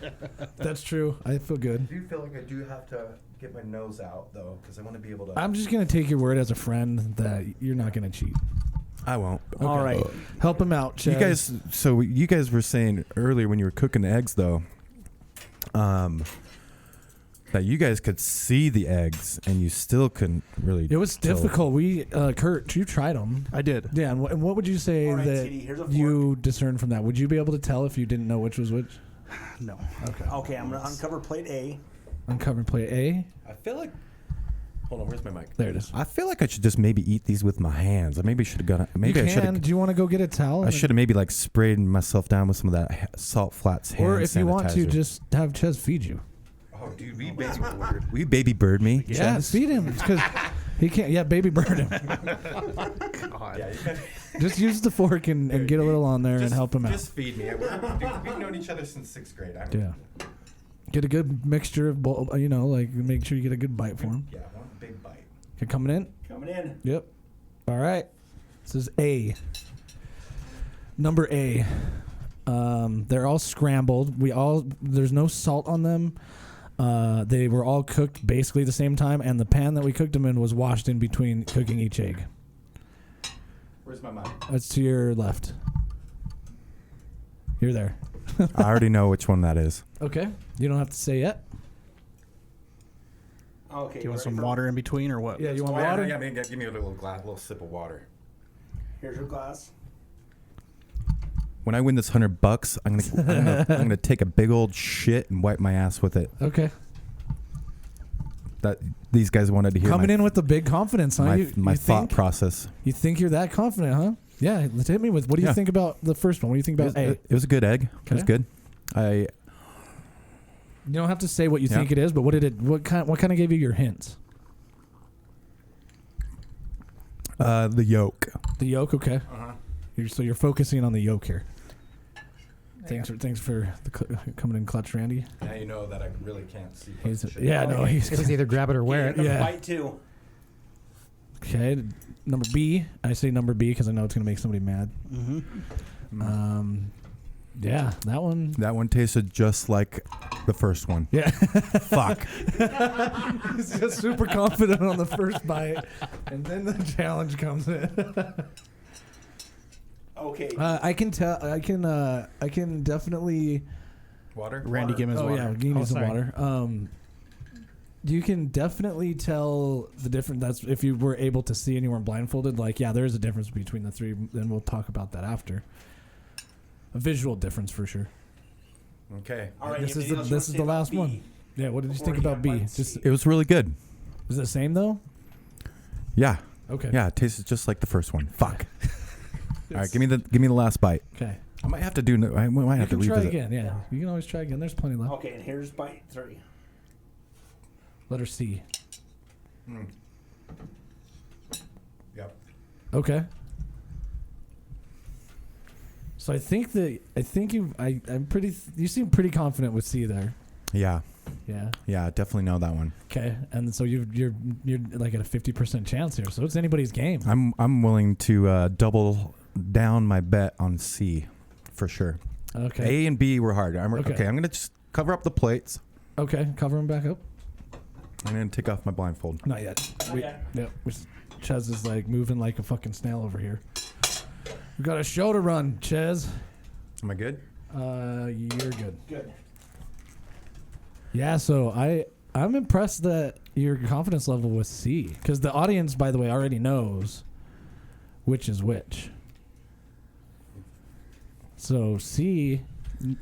that's true. I feel good. I do feel like I do have to get my nose out, though, because I want to be able to. I'm just gonna take your word as a friend that you're not gonna cheat. I won't. Okay. All right. Help him out, Chez. You guys were saying earlier when you were cooking the eggs, though, that you guys could see the eggs and you still couldn't really. It was tell. difficult. We, Kurt, you tried them. I did. Yeah, and what would you say All right, that Teddy, here's a you discerned from that? Would you be able to tell if you didn't know which was which? No. Okay. Okay, I'm going to uncover plate A. Uncover plate A. I feel like. Hold on, where's my mic? There it is. I feel like I should just maybe eat these with my hands. I maybe should have got. Maybe you I should can. have. Do you want to go get a towel? I should have maybe like sprayed myself down with some of that Salt Flats hand Or if you want to, sanitizer. just have Chez feed you. Oh, dude, we baby bird me. Yeah, Chez? feed him because he can't. Yeah, baby bird him. God. Just use the fork and get a little on there and help him out. Just feed me. We've known each other since 6th grade. Yeah. Get a good mixture of, like make sure you get a good bite for him. Yeah, one big bite. Okay, coming in. Coming in. Yep. All right. This is A. Number A. They're all scrambled. There's no salt on them. They were all cooked basically the same time, and the pan that we cooked them in was washed in between cooking each egg. Where's my mic? That's to your left. You're there. I already know which one that is. Okay. You don't have to say yet. Okay. Do you want some water in between, or what? Yeah, you want water? Yeah, give me a little sip of water. Here's your glass. When I win this $100, I'm gonna take a big old shit and wipe my ass with it. Okay. That these guys wanted to hear. Coming in with the big confidence, huh? My you thought think, process. You think you're that confident, huh? Yeah, let's hit me with. What do you think about the first one? What do you think about A? It was a good egg. It was Okay. good. You don't have to say what you think it is, but what kind of gave you your hints? The yolk. The yolk, okay. Uh-huh. So you're focusing on the yolk here. Thanks for coming in clutch, Randy. Now you know that I really can't see. He's It was either grab it or wear it. Another Yeah. bite two. okay. Number B. I say number B because I know it's gonna make somebody mad. Mm-hmm. Yeah, that one. That one tasted just like the first one. Yeah. Fuck. He's just super confident on the first bite, and then the challenge comes in. Okay. I can tell. I can definitely Water? Randy, give him his water. Yeah, you need some sorry. water. You can definitely tell the difference. That's if you were able to see and you weren't blindfolded. Like, yeah, there is a difference between the three. Then we'll talk about that after. A visual difference for sure. Okay. All right, This is the last one. Yeah. What did you think about B? Just It was really good. is it the same though? Yeah. Okay. Yeah, it tasted just like the first one. Fuck. All right, give me the last bite. Okay. I might have to do. I might You have to can try revisit. again. Yeah. You can always try again. There's plenty left. Okay, and here's bite 3. Letter C. Yep. Okay. So you seem pretty confident with C there. Yeah. Yeah. Yeah, I definitely know that one. Okay. And so you're like at a 50% chance here. So it's anybody's game. I'm willing to double down my bet on C for sure. Okay. A and B were hard. Okay. I'm gonna just cover up the plates. Okay. Cover him back up. I'm gonna take off my blindfold. Not yet. Yeah. Chez is like moving like a fucking snail over here. We got a show to run, Chez. Am I good? You're good. Good. Yeah, so I'm impressed that your confidence level with C, because the audience, by the way, already knows which is which. So C,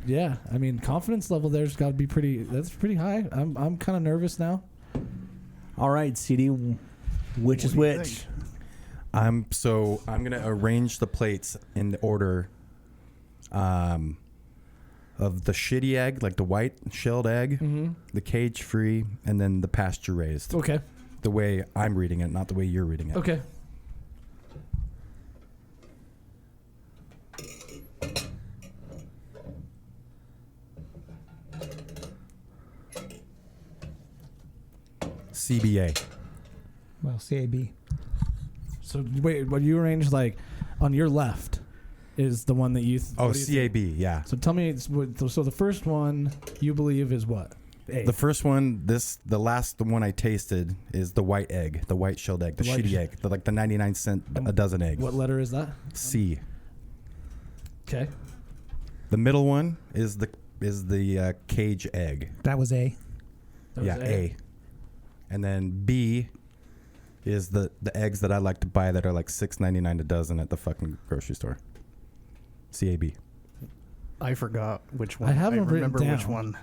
yeah, I mean confidence level there's got to be that's pretty high. I'm kind of nervous now. All right, CD, which is which? I'm gonna arrange the plates in the order of the shitty egg, like the white shelled egg, the cage free, and then the pasture raised. Okay. The way I'm reading it, not the way you're reading it. Okay. CBA. Well, CAB. So wait, what you arranged like on your left is the one that you. Oh, what do you think? CAB. Yeah. So tell me, so the first one you believe is what? A. The first one, the last one I tasted is the white egg, the white shelled egg, the white shitty egg, like the 99-cent a dozen eggs. What letter is that? C. Okay. The middle one is the cage egg. That was A. That was A. And then B is the eggs that I like to buy that are like $6.99 a dozen at the fucking grocery store. CAB. I forgot which one. I haven't written remember which down. one.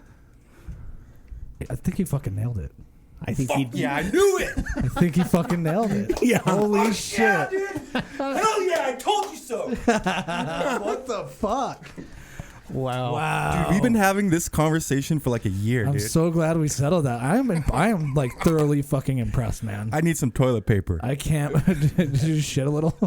I think he fucking nailed it. I think he. Yeah, I knew it. I think he fucking nailed it. Yeah. Holy shit. Yeah, dude. Hell yeah, I told you so. What the fuck? Wow. Wow. Dude, we've been having this conversation for like a year, I'm dude. so glad we settled that. I am like thoroughly fucking impressed, man. I need some toilet paper. I can't. Did you shit a little?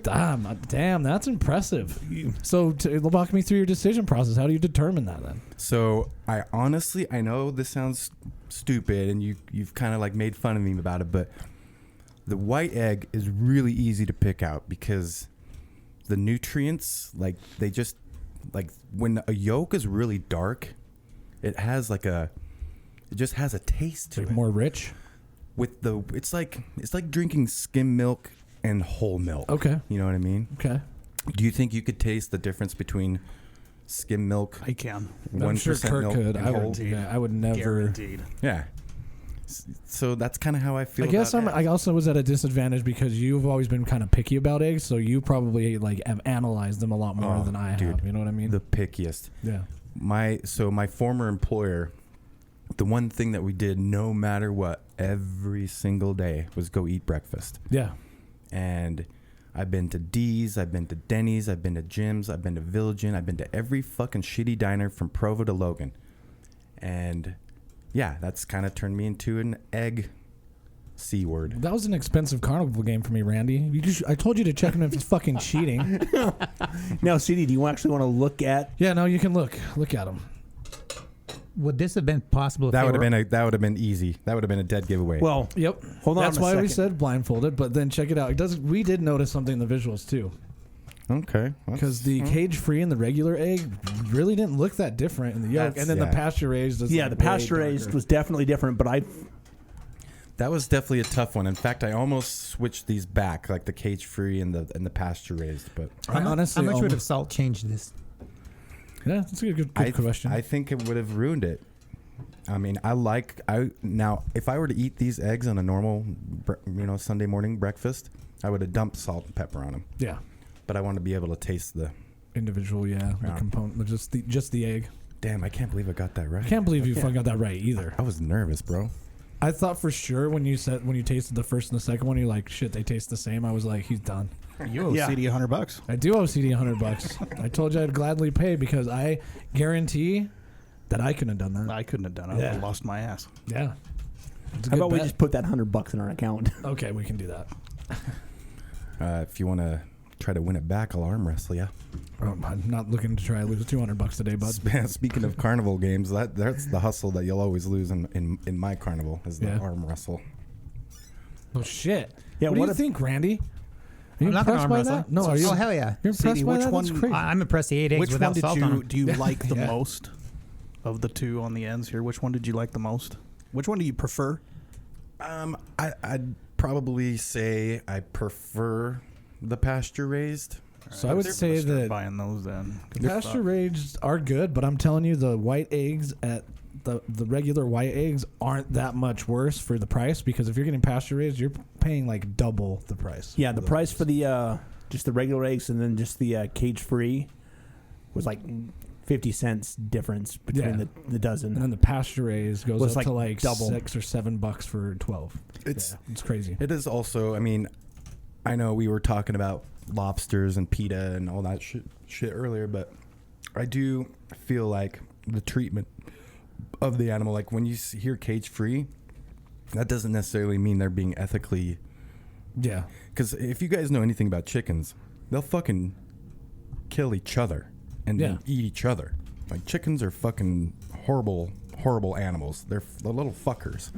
Damn, that's impressive. So, walk me through your decision process. How do you determine that then? So I know this sounds stupid, and you've kind of like made fun of me about it, but the white egg is really easy to pick out because the nutrients, like they just like when a yolk is really dark, it just has a taste to Like it. more rich. It's like drinking skim milk and whole milk. Okay. You know what I mean? Okay. Do you think you could taste the difference between skim milk? I can. I'm sure 1% Kurt milk could. and whole? I would never. Guaranteed. Yeah. So that's kind of how I feel. I guess about I also was at a disadvantage because you've always been kind of picky about eggs, so you probably like have analyzed them a lot more than I have. You know what I mean? the pickiest. Yeah. My former employer, the one thing that we did no matter what every single day was go eat breakfast. Yeah. And I've been to D's, I've been to Denny's, I've been to Jim's, I've been to Village Inn, I've been to every fucking shitty diner from Provo to Logan. And yeah, that's kind of turned me into an egg C word. That was an expensive carnival game for me, Randy. I told you to check him if he's fucking cheating. Now, CD, do you actually want to look at? Yeah, no, you can look at him. Would this have been possible? If That they would have were- been that would have been easy. That would have been a dead giveaway. Well, Yep. hold on. That's a why we second. said blindfolded, but then check it out. We did notice something in the visuals too. okay. Because the cage free and the regular egg really didn't look that different in the yolk. That's- And then the yeah. pasture raised is Yeah, like the way pasture raised darker. was definitely different, but That was definitely a tough one. In fact, I almost switched these back, like the cage free and the pasture raised. But I honestly how much would have almost- salt changed this? Yeah, that's a good question. I think it would have ruined it. I mean, now if I were to eat these eggs on a normal, Sunday morning breakfast, I would have dumped salt and pepper on them. Yeah, but I want to be able to taste the individual, the component, just the egg. Damn, I can't believe I got that right. I can't believe you fucking got that right either. I was nervous, bro. I thought for sure when you tasted the first and the second one, you're like, shit, they taste the same. I was like, he's done. You owe CD $100. I do owe CD $100. I told you I'd gladly pay because I guarantee that I couldn't have done that. I couldn't have done it. I would have lost my ass. Yeah. How about we just put that $100 in our account? Okay, we can do that. If you want to try to win it back, I'll arm wrestle you. I'm not looking to try to lose $200 today, bud. Speaking of carnival games, that's the hustle that you'll always lose in my carnival is the arm wrestle. Oh shit! Yeah, what do you think, Randy? Are you I'm not gonna impressed arm by wrestle. that? No, are you? Oh hell yeah! You're impressed by which that? one? That's crazy. I'm impressed. He ate eggs Which one without did salt on them. do you like the most of the two on the ends here? Which one did you like the most? Which one do you prefer? I'd probably say I prefer the pasture raised. So I would say that buying those then. the pasture raised are good, but I'm telling you, the white eggs at the regular white eggs aren't that much worse for the price, because if you're getting pasture raised, you're paying like double the price. Yeah, the price for the just the regular eggs and then just the cage free was like 50 cents difference between the dozen. And then the pasture raised goes up to like double. $6 or $7 for 12. It's crazy. It is also. I mean, I know we were talking about lobsters and PETA and all that shit earlier, but I do feel like the treatment of the animal, like when you hear cage free, that doesn't necessarily mean they're being ethically. Yeah. Because if you guys know anything about chickens, they'll fucking kill each other and then eat each other. Like chickens are fucking horrible animals. They're little fuckers.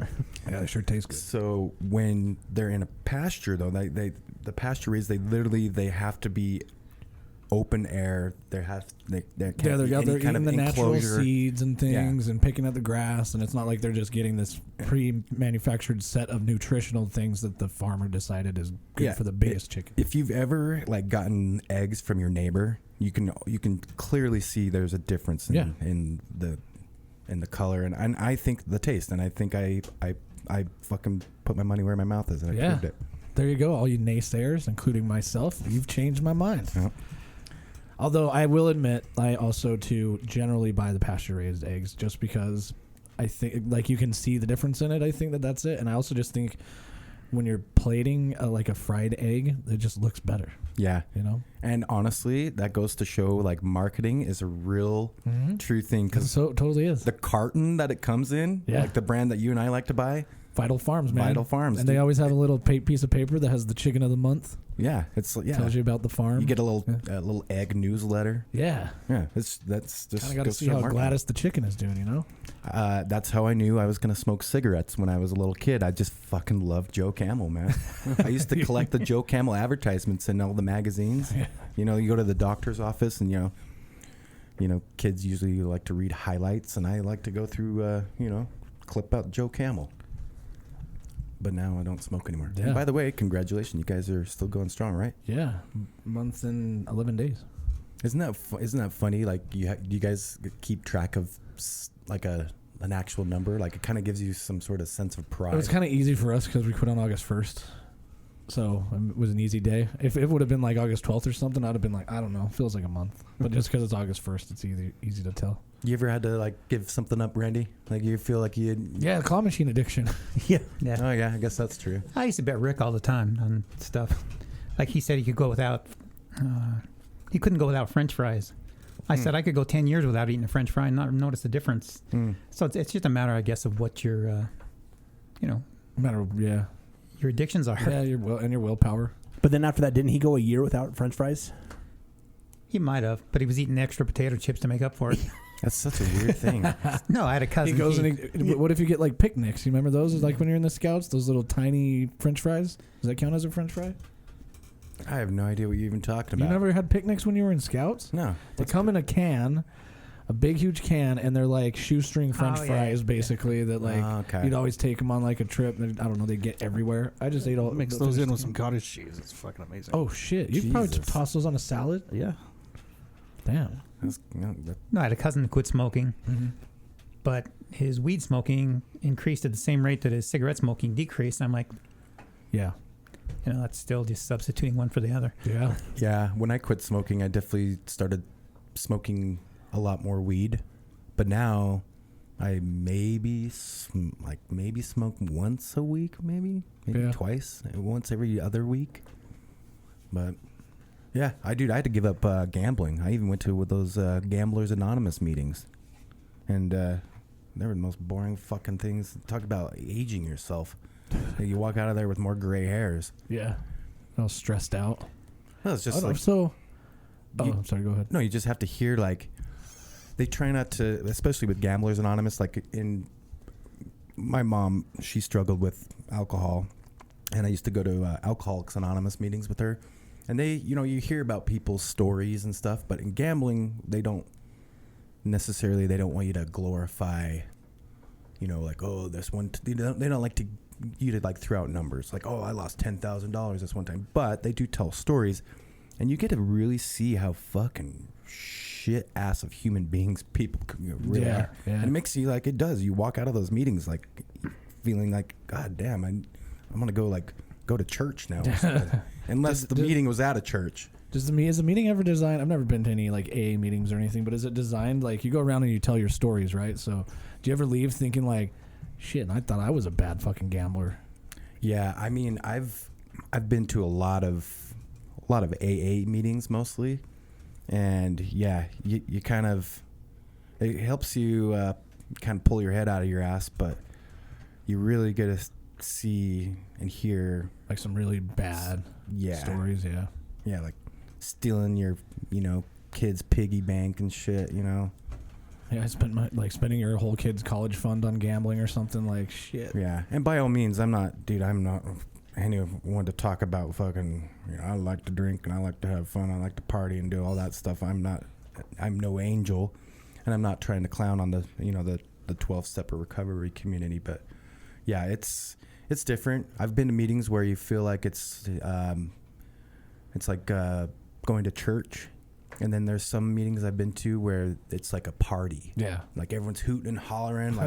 Yeah, they sure taste good. So when they're in a pasture, though, the pasture raised, they have to be open air. They can't they're be any eating kind of the natural enclosure. seeds and things and picking at the grass, and it's not like they're just getting this pre-manufactured set of nutritional things that the farmer decided is good for the biggest chicken. If you've ever gotten eggs from your neighbor, you can clearly see there's a difference in the color and I think the taste, and I think I fucking put my money where my mouth is, and I proved it. There you go, all you naysayers, including myself. You've changed my mind. Yep. Although I will admit, I also too generally buy the pasture-raised eggs just because I think like you can see the difference in it. I think that's it, and I also just think when you're plating like a fried egg, it just looks better. Yeah, you know. And honestly, that goes to show like marketing is a real true thing, because so it totally is. The carton that it comes in, like the brand that you and I like to buy. Vital Farms, man. Vital Farms. And they always have a little piece of paper that has the chicken of the month. Yeah. Tells you about the farm. You get a little egg newsletter. Yeah. Yeah. That's just kind of got to see how Gladys the chicken is doing, you know? That's how I knew I was going to smoke cigarettes when I was a little kid. I just fucking loved Joe Camel, man. I used to collect the Joe Camel advertisements in all the magazines. Yeah. You know, you go to the doctor's office and, you know, kids usually like to read highlights, and I like to go through, clip out Joe Camel. But now I don't smoke anymore. Yeah. And by the way, congratulations. You guys are still going strong, right? Yeah. Month and 11 days. Isn't that funny? Like, you guys keep track of like an actual number? Like, it kind of gives you some sort of sense of pride. It was kind of easy for us because we quit on August 1st. So it was an easy day. If it would have been like August 12th or something, I'd have been like, I don't know. Feels like a month. But just because it's August 1st, it's easy to tell. You ever had to like give something up, Randy? Like you feel like you had... Yeah, claw machine addiction. Yeah. Oh yeah, I guess that's true. I used to bet Rick all the time on stuff. Like he said he could go without... he couldn't go without French fries. I said I could go 10 years without eating a French fry and not notice the difference. So it's just a matter, I guess, of what your, your addictions are. Yeah, your willpower. But then after that, didn't he go a year without French fries? He might have, but he was eating extra potato chips to make up for it. That's such a weird thing. No, I had a cousin. He goes what if you get like picnics? You remember those? Like when you're in the Scouts, those little tiny French fries? Does that count as a French fry? I have no idea what you're even talking about. You never had picnics when you were in Scouts? No. They come in a can, a big huge can, and they're like shoestring French fries, basically. That like you'd always take them on like a trip. And I don't know, they get everywhere. I just ate all. Mix those in with some cottage cheese. It's fucking amazing. Oh shit! You probably tossed those on a salad. Yeah. Damn. No, I had a cousin that quit smoking, but his weed smoking increased at the same rate that his cigarette smoking decreased. And I'm like, yeah, that's still just substituting one for the other. Yeah. Yeah. When I quit smoking, I definitely started smoking a lot more weed, but now I maybe smoke once a week, maybe twice, once every other week. But yeah, I had to give up gambling. I even went to those Gamblers Anonymous meetings, and they were the most boring fucking things. Talk about aging yourself. You walk out of there with more gray hairs. Yeah, I was stressed out. No, it's just I'm sorry. Go ahead. No, you just have to hear they try not to, especially with Gamblers Anonymous. Like my mom, she struggled with alcohol, and I used to go to Alcoholics Anonymous meetings with her. And they, you hear about people's stories and stuff, but in gambling, they don't want you to glorify, this one. They don't like you to throw out numbers like, oh, I lost $10,000 this one time. But they do tell stories, and you get to really see how fucking shit ass of human beings people really are. Yeah. And it makes you it does. You walk out of those meetings feeling like, God damn, I'm gonna go to church now. Unless the meeting was at a church. Is the meeting ever designed? I've never been to any AA meetings or anything, but is it designed you go around and you tell your stories, right? So do you ever leave thinking shit, I thought I was a bad fucking gambler? Yeah, I mean, I've been to a lot of AA meetings mostly, and yeah, you kind of, it helps you kind of pull your head out of your ass, but you really get to see and hear some really bad stories. Yeah, like stealing your kid's piggy bank and shit. Yeah, I spent spending your whole kid's college fund on gambling or something. Shit. Yeah, and by all means, I'm not anyone to talk about fucking. I like to drink and I like to have fun. I like to party and do all that stuff. I'm no angel, and I'm not trying to clown on the 12-step recovery community. But yeah, it's different. I've been to meetings where you feel like it's like going to church. And then there's some meetings I've been to where it's like a party. Yeah. Like everyone's hooting and hollering.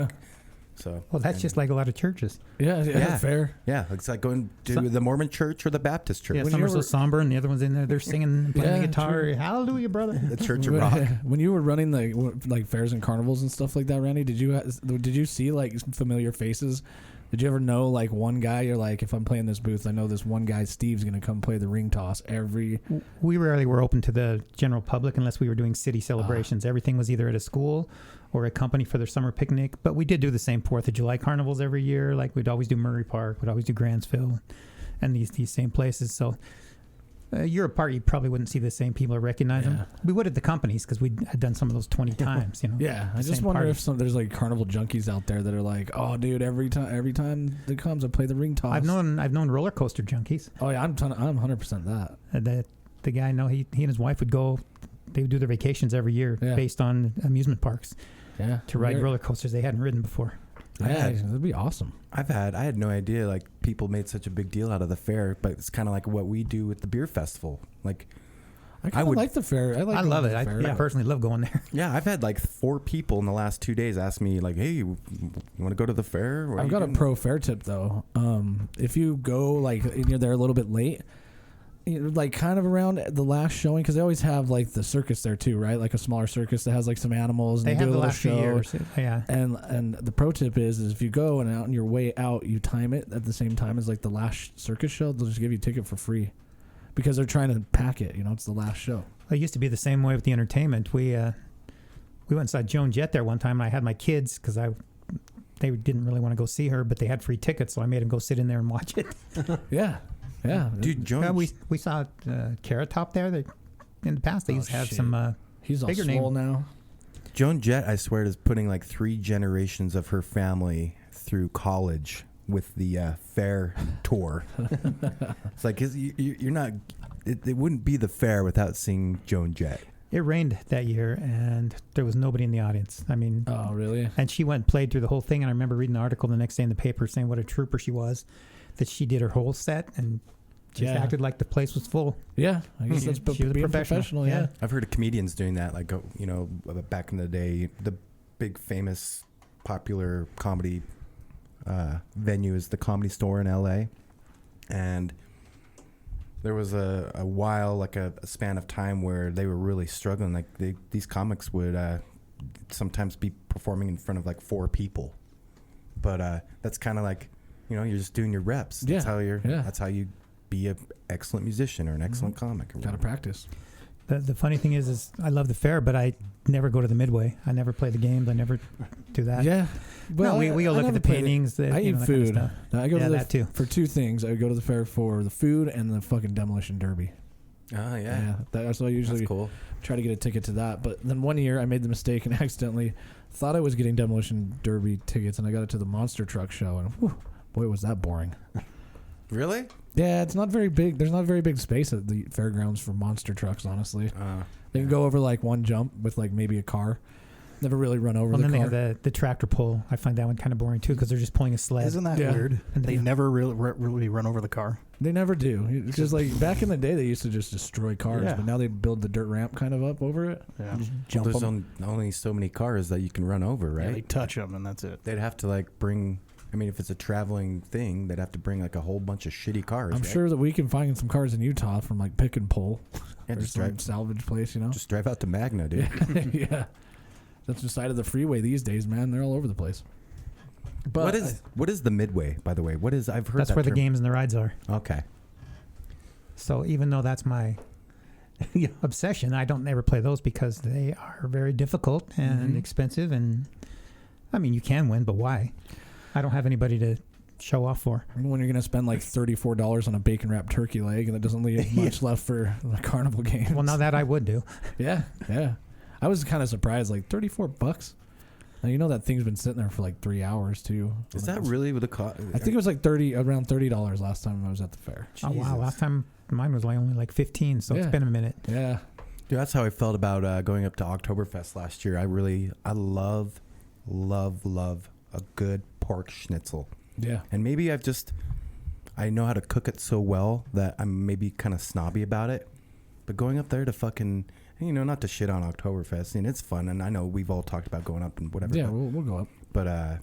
So. Well, that's just like a lot of churches. Yeah, fair. Yeah, it's like going to the Mormon church or the Baptist church. Yeah, some are so somber, and the other one's in there. They're singing, and playing the guitar. True. Hallelujah, brother. The Church of Rock. When you were running the fairs and carnivals and stuff like that, Randy, did you see familiar faces? Did you ever know one guy? You're like, if I'm playing this booth, I know this one guy, Steve's gonna come play the ring toss every. We rarely were open to the general public unless we were doing city celebrations. Everything was either at a school or a company for their summer picnic. But we did do the same 4th of July carnivals every year. We'd always do Murray Park, we'd always do Grantsville, and these same places. So you're apart, you probably wouldn't see the same people or recognize them. We would at the companies because we had done some of those 20 times. Yeah, I just wonder if there's carnival junkies out there that are like, oh, dude, every time it comes, I play the ring toss. I've known roller coaster junkies. Oh yeah, I'm 100% that. The guy I know, he and his wife would go. They would do their vacations every year based on amusement parks. Yeah, to ride roller coasters they hadn't ridden before. Yeah, that'd be awesome. I had no idea people made such a big deal out of the fair, but it's kind of like what we do with the beer festival. I would like the fair. I love it. I personally love going there. Yeah, I've had 4 people in the last 2 days ask me hey, you want to go to the fair? I've got a pro fair tip though. If you go and you're there a little bit late, kind of around the last showing, because they always have the circus there too, right? A smaller circus that has some animals. And they have do a the little last show. few years. Yeah. And the pro tip is if you go and on your way out, you time it at the same time as the last circus show. They'll just give you a ticket for free because they're trying to pack it. It's the last show. It used to be the same way with the entertainment. We went and saw Joan Jett there one time, and I had my kids because they didn't really want to go see her, but they had free tickets, so I made them go sit in there and watch it. Yeah. Dude, Joan. We saw Carrot Top there. That in the past they used to have some. He's all bigger swole now. Joan Jett, I swear, is putting 3 generations of her family through college with the fair tour. It's you're not. It wouldn't be the fair without seeing Joan Jett. It rained that year, and there was nobody in the audience. I mean, oh really? And she went and played through the whole thing. And I remember reading an article the next day in the paper saying what a trooper she was, that she did her whole set, and Just acted like the place was full. Yeah, I guess that's She was a being professional. Yeah. I've heard of comedians doing that. Like, you know, back in the day, the big famous popular comedy venue is the Comedy Store in L.A. And there was a while, like a span of time where they were really struggling. Like these comics would sometimes be performing in front of like 4 people. But that's kind of like, you know, you're just doing your reps. That's how that's how you be an excellent musician or an excellent comic. Got to practice. The funny thing is I love the fair, but I never go to the Midway. I never play the games. I never do that. Yeah. Well, we go look at the paintings. I eat food. Kind of I go to that too. For 2 things. I go to the fair for the food and the fucking demolition derby. Oh, Yeah, that's what I usually That's cool. try to get a ticket to that. But then one year I made the mistake and accidentally thought I was getting demolition derby tickets, and I got it to the monster truck show, and whew, boy, was that boring. Really? Yeah, it's not very big. There's not very big space at the fairgrounds for monster trucks, honestly. They can go over like one jump with like maybe a car. Never really run over and the then car. they have the tractor pull. I find that one kind of boring too because they're just pulling a sled. Isn't that weird? And They never really run over the car. They never do. It's just like back in the day, they used to just destroy cars, Yeah. but now they build the dirt ramp kind of up over it. Yeah. Jump There's 'em. only so many cars that you can run over, Yeah, right? they touch them and that's it. They'd have to like bring. I mean, if it's a traveling thing, they'd have to bring like a whole bunch of shitty cars. I'm right? sure that we can find some cars in Utah from like Pick and Pull. Yeah, or just some drive, salvage place, you know? just drive out to Magna, dude. Yeah. That's the side of the freeway these days, man. They're all over the place. But what is the Midway, by the way? What is I've heard that's that where the term. games and the rides are. Okay. So even though that's my obsession, I don't ever play those because they are very difficult and expensive. And I mean, you can win, but why? I don't have anybody to show off for. when you're going to spend like $34 on a bacon wrapped turkey leg and that doesn't leave much left for the carnival games. Well, now that I would do. Yeah. I was kind of surprised, like $34. Now you know that thing's been sitting there for like 3 hours too. Is that really what the cost? I think it was like around $30 last time I was at the fair. Oh wow! Last time mine was like only like 15, so it's been a minute. Yeah. Dude, that's how I felt about going up to Oktoberfest last year. I love a good pork schnitzel. Yeah. And maybe I know how to cook it so well that I'm maybe kind of snobby about it. But going up there to fucking, you know, not to shit on Oktoberfest, and it's fun, and I know we've all talked about going up and whatever. Yeah, but, we'll go up. But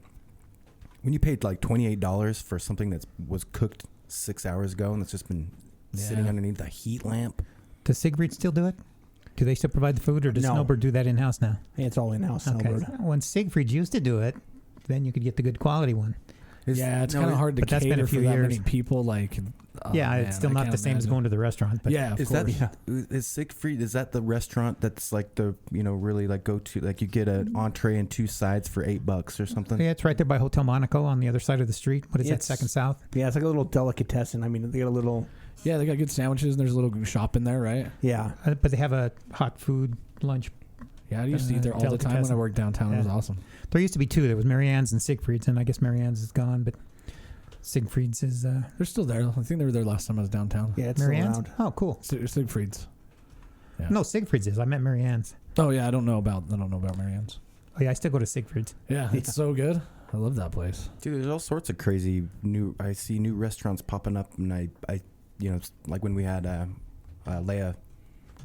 when you paid like $28 for something that was cooked 6 hours ago and that's just been sitting underneath a heat lamp. Does Siegfried still do it? Do they still provide the food, or does No. Snowbird do that in-house now? It's all in-house. Okay. Snowbird. When Siegfried used to do it, then you could get the good quality one. It's kind of hard to but that's cater been a for few that years. many people. Like, It's still not the same as going to the restaurant. But Yeah, of Is course. that is Siegfried? Is that the restaurant that's like the really like go to, like you get an entree and 2 sides for $8 or something? Yeah, it's right there by Hotel Monaco on the other side of the street. What is that, It's- Second South? Yeah, it's like a little delicatessen. I mean, they got a little. Yeah, they got good sandwiches and there's a little shop in there, right? Yeah. But they have a hot food lunch. Yeah, I used to eat there all the time when I Delicatessen. worked downtown. It was Yeah. awesome. There used to be 2. There was Marianne's and Siegfried's, and I guess Marianne's is gone, but Siegfried's is... They're still there. I think they were there last time I was downtown. Yeah, it's still Marianne's? around. Oh, cool. Siegfried's. Yeah. No, Siegfried's is. I meant Marianne's. Oh yeah, I don't know about Marianne's. Oh, yeah, I still go to Siegfried's. Yeah, it's so good. I love that place. Dude, there's all sorts of crazy I see new restaurants popping up, and I like when we had Leia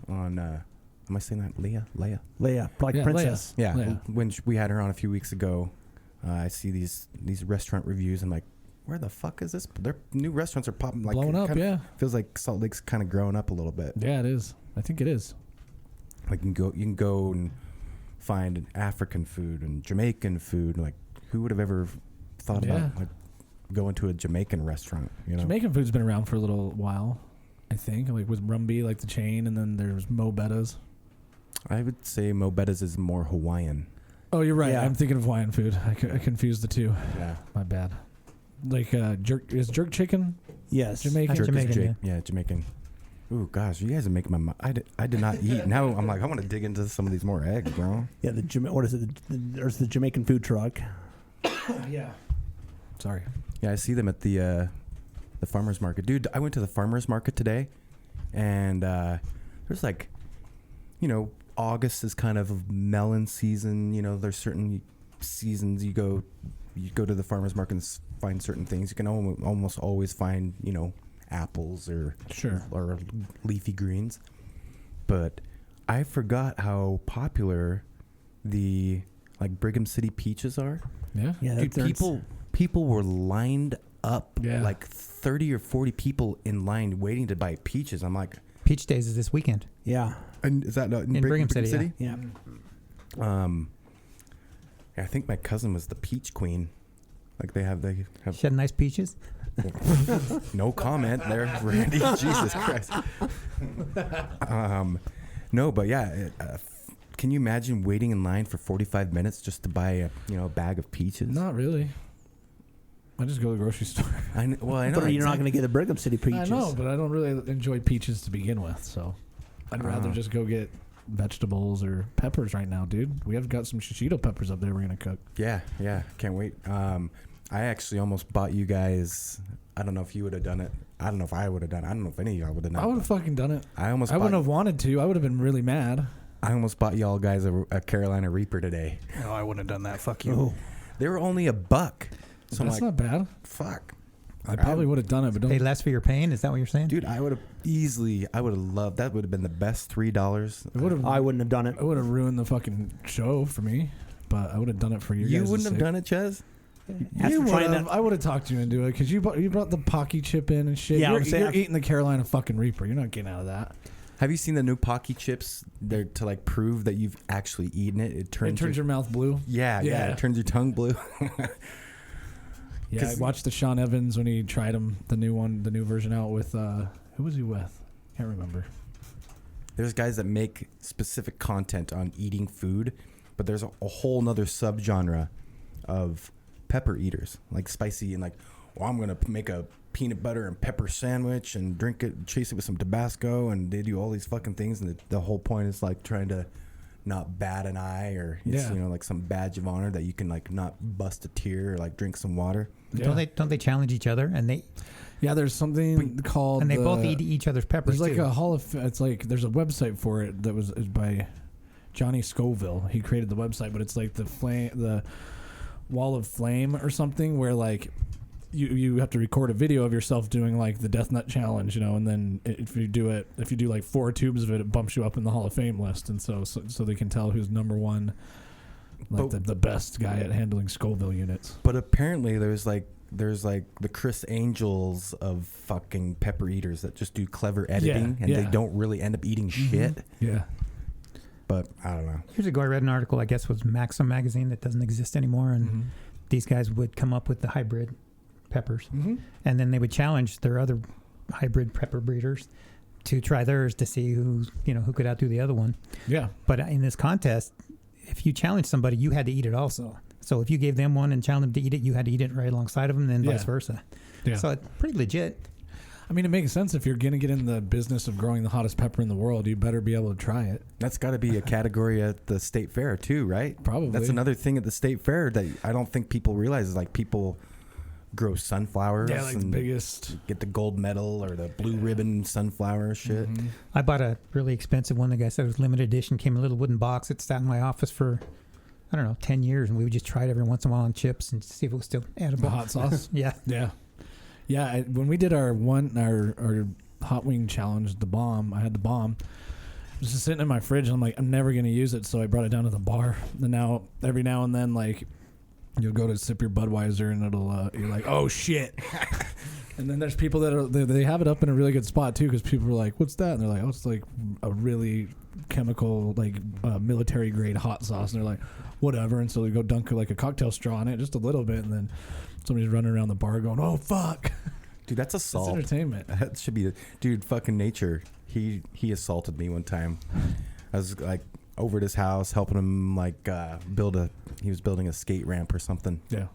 on. Am I saying that? Leia, Leia, like Yeah, Princess. yeah. Leia. When we had her on a few weeks ago, I see these restaurant reviews. I'm like, where the fuck is this? Their new restaurants are popping, like Blowing up, kinda, yeah. Feels like Salt Lake's kind of growing up a little bit. Yeah, it is. I think it is. Like you can go and find African food and Jamaican food. Like, who would have ever thought about like going to a Jamaican restaurant? You know, Jamaican food's been around for a little while. I think like with Rumby, like the chain, and then there's Mo Betta's. I would say Mo Betta's is more Hawaiian. Oh, you're right. Yeah. I'm thinking of Hawaiian food. I confused the two. Yeah, My bad. Like jerk chicken? Yes. Jamaican. That's Jamaican, yeah, Jamaican. Ooh, gosh, you guys are making my mind. I did not eat. Now I'm like, I want to dig into some of these more eggs, bro. Yeah, what is it? There's the Jamaican food truck. Yeah. Sorry. Yeah, I see them at the farmer's market. Dude, I went to the farmer's market today, and there's like, August is kind of melon season. There's certain seasons you go to the farmer's market and find certain things. You can almost always find, apples or Sure. or leafy greens. But I forgot how popular the like Brigham City peaches are. Yeah. Yeah, Dude, people were lined up, Yeah. like 30 or 40 people in line waiting to buy peaches. I'm like, Peach Days is this weekend. Yeah. and is that not in Brigham City, Yeah. I think my cousin was the peach queen. Like they have She had nice peaches. no comment there, Randy. Jesus Christ. No, but yeah, can you imagine waiting in line for 45 minutes just to buy a bag of peaches? Not really. I just go to the grocery store. I know. But you're not going to get the Brigham City peaches. I know, but I don't really enjoy peaches to begin with, so I'd rather just go get vegetables or peppers right now, dude. We have got some shishito peppers up there we're going to cook. Yeah, can't wait. I actually almost bought you guys. I don't know if you would have done it. I don't know if I would have done it. I don't know if any of y'all would have done it. I would have fucking done it. I wouldn't have wanted to. I would have been really mad. I almost bought y'all guys a Carolina Reaper today. No, I wouldn't have done that. Fuck you. Oh. They were only $1. So That's I'm like, not bad. fuck. I probably would have done it, but Pay don't. less for your pain. Is that what you're saying? Dude, I would have loved, that would have been the best $3. It would have. I wouldn't have done it. It would have ruined the fucking show for me, but I would have done it for you. You guys' wouldn't have sake. done it, Chez? After trying that, I would have talked you into it because you brought the Pocky chip in and shit. Yeah, you're, I'm saying- you're eating the Carolina fucking Reaper. You're not getting out of that. Have you seen the new Pocky chips? They're to like prove that you've actually eaten it. It turns your mouth blue. yeah, it turns your tongue blue. Yeah, I watched the Sean Evans when he tried them, the new version out with who was he with? Can't remember. There's guys that make specific content on eating food, but there's a whole nother subgenre of pepper eaters, like spicy and like, well, I'm gonna make a peanut butter and pepper sandwich and drink it, chase it with some Tabasco, and they do all these fucking things, and the whole point is like trying to not bat an eye, or it's like some badge of honor that you can like not bust a tear or like drink some water. Yeah. Don't they challenge each other and they There's something called and they both eat each other's peppers There's like too. a hall of it's like there's a website for it that was by Johnny Scoville. He created the website, but it's like the wall of flame or something where like you have to record a video of yourself doing like the death nut challenge, and then if you do like 4 tubes of it like up in the Hall of Fame list, and so they can tell who's number one, like the best guy at handling Scoville units. But apparently there's like the Chris Angels of fucking pepper eaters that just do clever editing and they don't really end up eating shit. Yeah. But I don't know. Years ago, I read an article, I guess was Maxim magazine that doesn't exist anymore, and these guys would come up with the hybrid peppers, and then they would challenge their other hybrid pepper breeders to try theirs to see who could outdo the other one. Yeah. But in this contest, if you challenged somebody, you had to eat it also. So if you gave them one and challenged them to eat it, you had to eat it right alongside of them, and then vice versa. Yeah. So it's pretty legit. I mean, it makes sense. If you're going to get in the business of growing the hottest pepper in the world, you better be able to try it. That's got to be a category at the state fair too, right? Probably. That's another thing at the state fair that I don't think people realize is like people grow sunflowers. Yeah, like the and biggest. get the gold medal or the blue ribbon sunflower shit. I bought a really expensive one. The guy said it was limited edition. Came in a little wooden box. It sat in my office for, 10 years, and we would just try it every once in a while on chips and see if it was still edible. The hot sauce? Yeah. Yeah. When we did our hot wing challenge, the bomb, I had the bomb. It was just sitting in my fridge, and I'm like, I'm never going to use it, so I brought it down to the bar. And now, every now and then, like, you'll go to sip your Budweiser, and it'll, you're like, oh, shit. And then there's people that they have it up in a really good spot, too, because people are like, what's that? And they're like, oh, it's like a really chemical, like, military-grade hot sauce. And they're like, whatever. And so they go dunk like a cocktail straw in it, just a little bit, and then somebody's running around the bar going, oh, fuck. Dude, that's assault. It's entertainment. That should be dude, fucking nature. He assaulted me one time. I was like over at his house helping him like he was building a skate ramp or something. Yeah.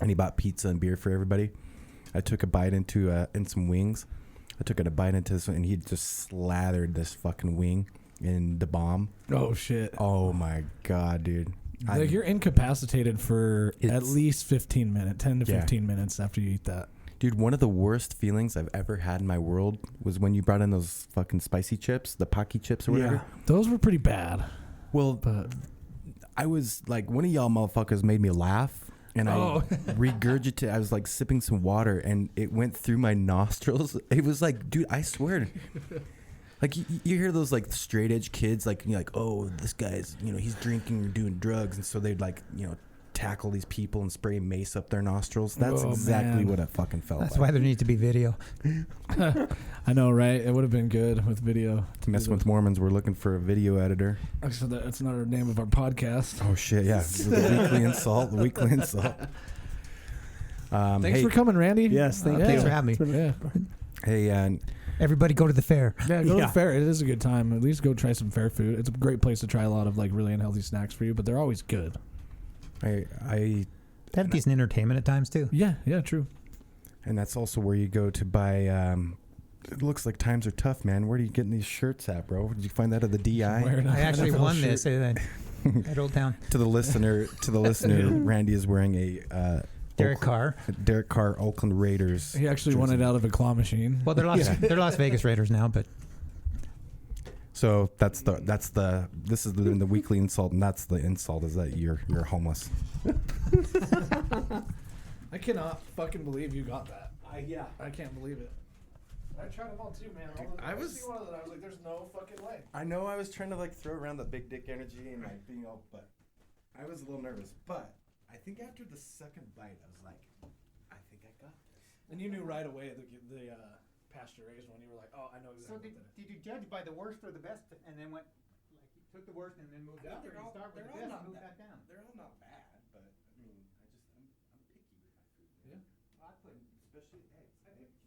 And he bought pizza and beer for everybody. I took a bite into in some wings. I took a bite into this one, and he just slathered this fucking wing in the bomb. Oh, shit. Oh my god, dude. Like you're incapacitated for at least 15 minutes, 10 to 15 minutes after you eat that. Dude, one of the worst feelings I've ever had in my world was when you brought in those fucking spicy chips, the Pocky chips or whatever. Those were pretty bad. Well, But I was like, one of y'all motherfuckers made me laugh. and I regurgitated. I was like sipping some water, and it went through my nostrils. It was like, dude, I swear. Like you hear those like straight edge kids, like you're like, oh, this guy's, he's drinking or doing drugs, and so they'd like, tackle these people and spray mace up their nostrils. That's exactly what it fucking felt like. That's why there needs to be video. I know, right? It would have been good with video. To mess with Mormons, we're looking for a video editor. Actually, that's not our name of our podcast. Oh shit, yeah. The weekly insult. Thanks for coming, Randy. Yes, thanks for having me. Yeah. Hey, everybody go to the fair. Yeah, go to the fair. It is a good time. At least go try some fair food. It's a great place to try a lot of like really unhealthy snacks for you, but they're always good. They have decent entertainment at times too. Yeah, true. And that's also where you go to buy. It looks like times are tough, man. Where are you getting these shirts at, bro? Did you find that at the DI? I actually won this at Old Town. To the listener, Randy is wearing a Derek Carr Oakland Raiders. He actually won it out of a claw machine. Well, they're Las Vegas Raiders now, but. So this is the weekly insult, and that's the insult is that you're homeless. I cannot fucking believe you got that. I can't believe it. I tried them all too, man. I was like, there's no fucking way. I know I was trying to like throw around the big dick energy and like being all, but I was a little nervous. But I think after the second bite, I was like, I think I got this. And you knew right away the pasture raised one. You were like, oh, I know exactly. So did you judge by the worst or the best, and then went like you took the worst and then moved up, or you start with the best and move that down? They're all not bad, but I mean, I'm picky with my food. Yeah. I put especially eggs.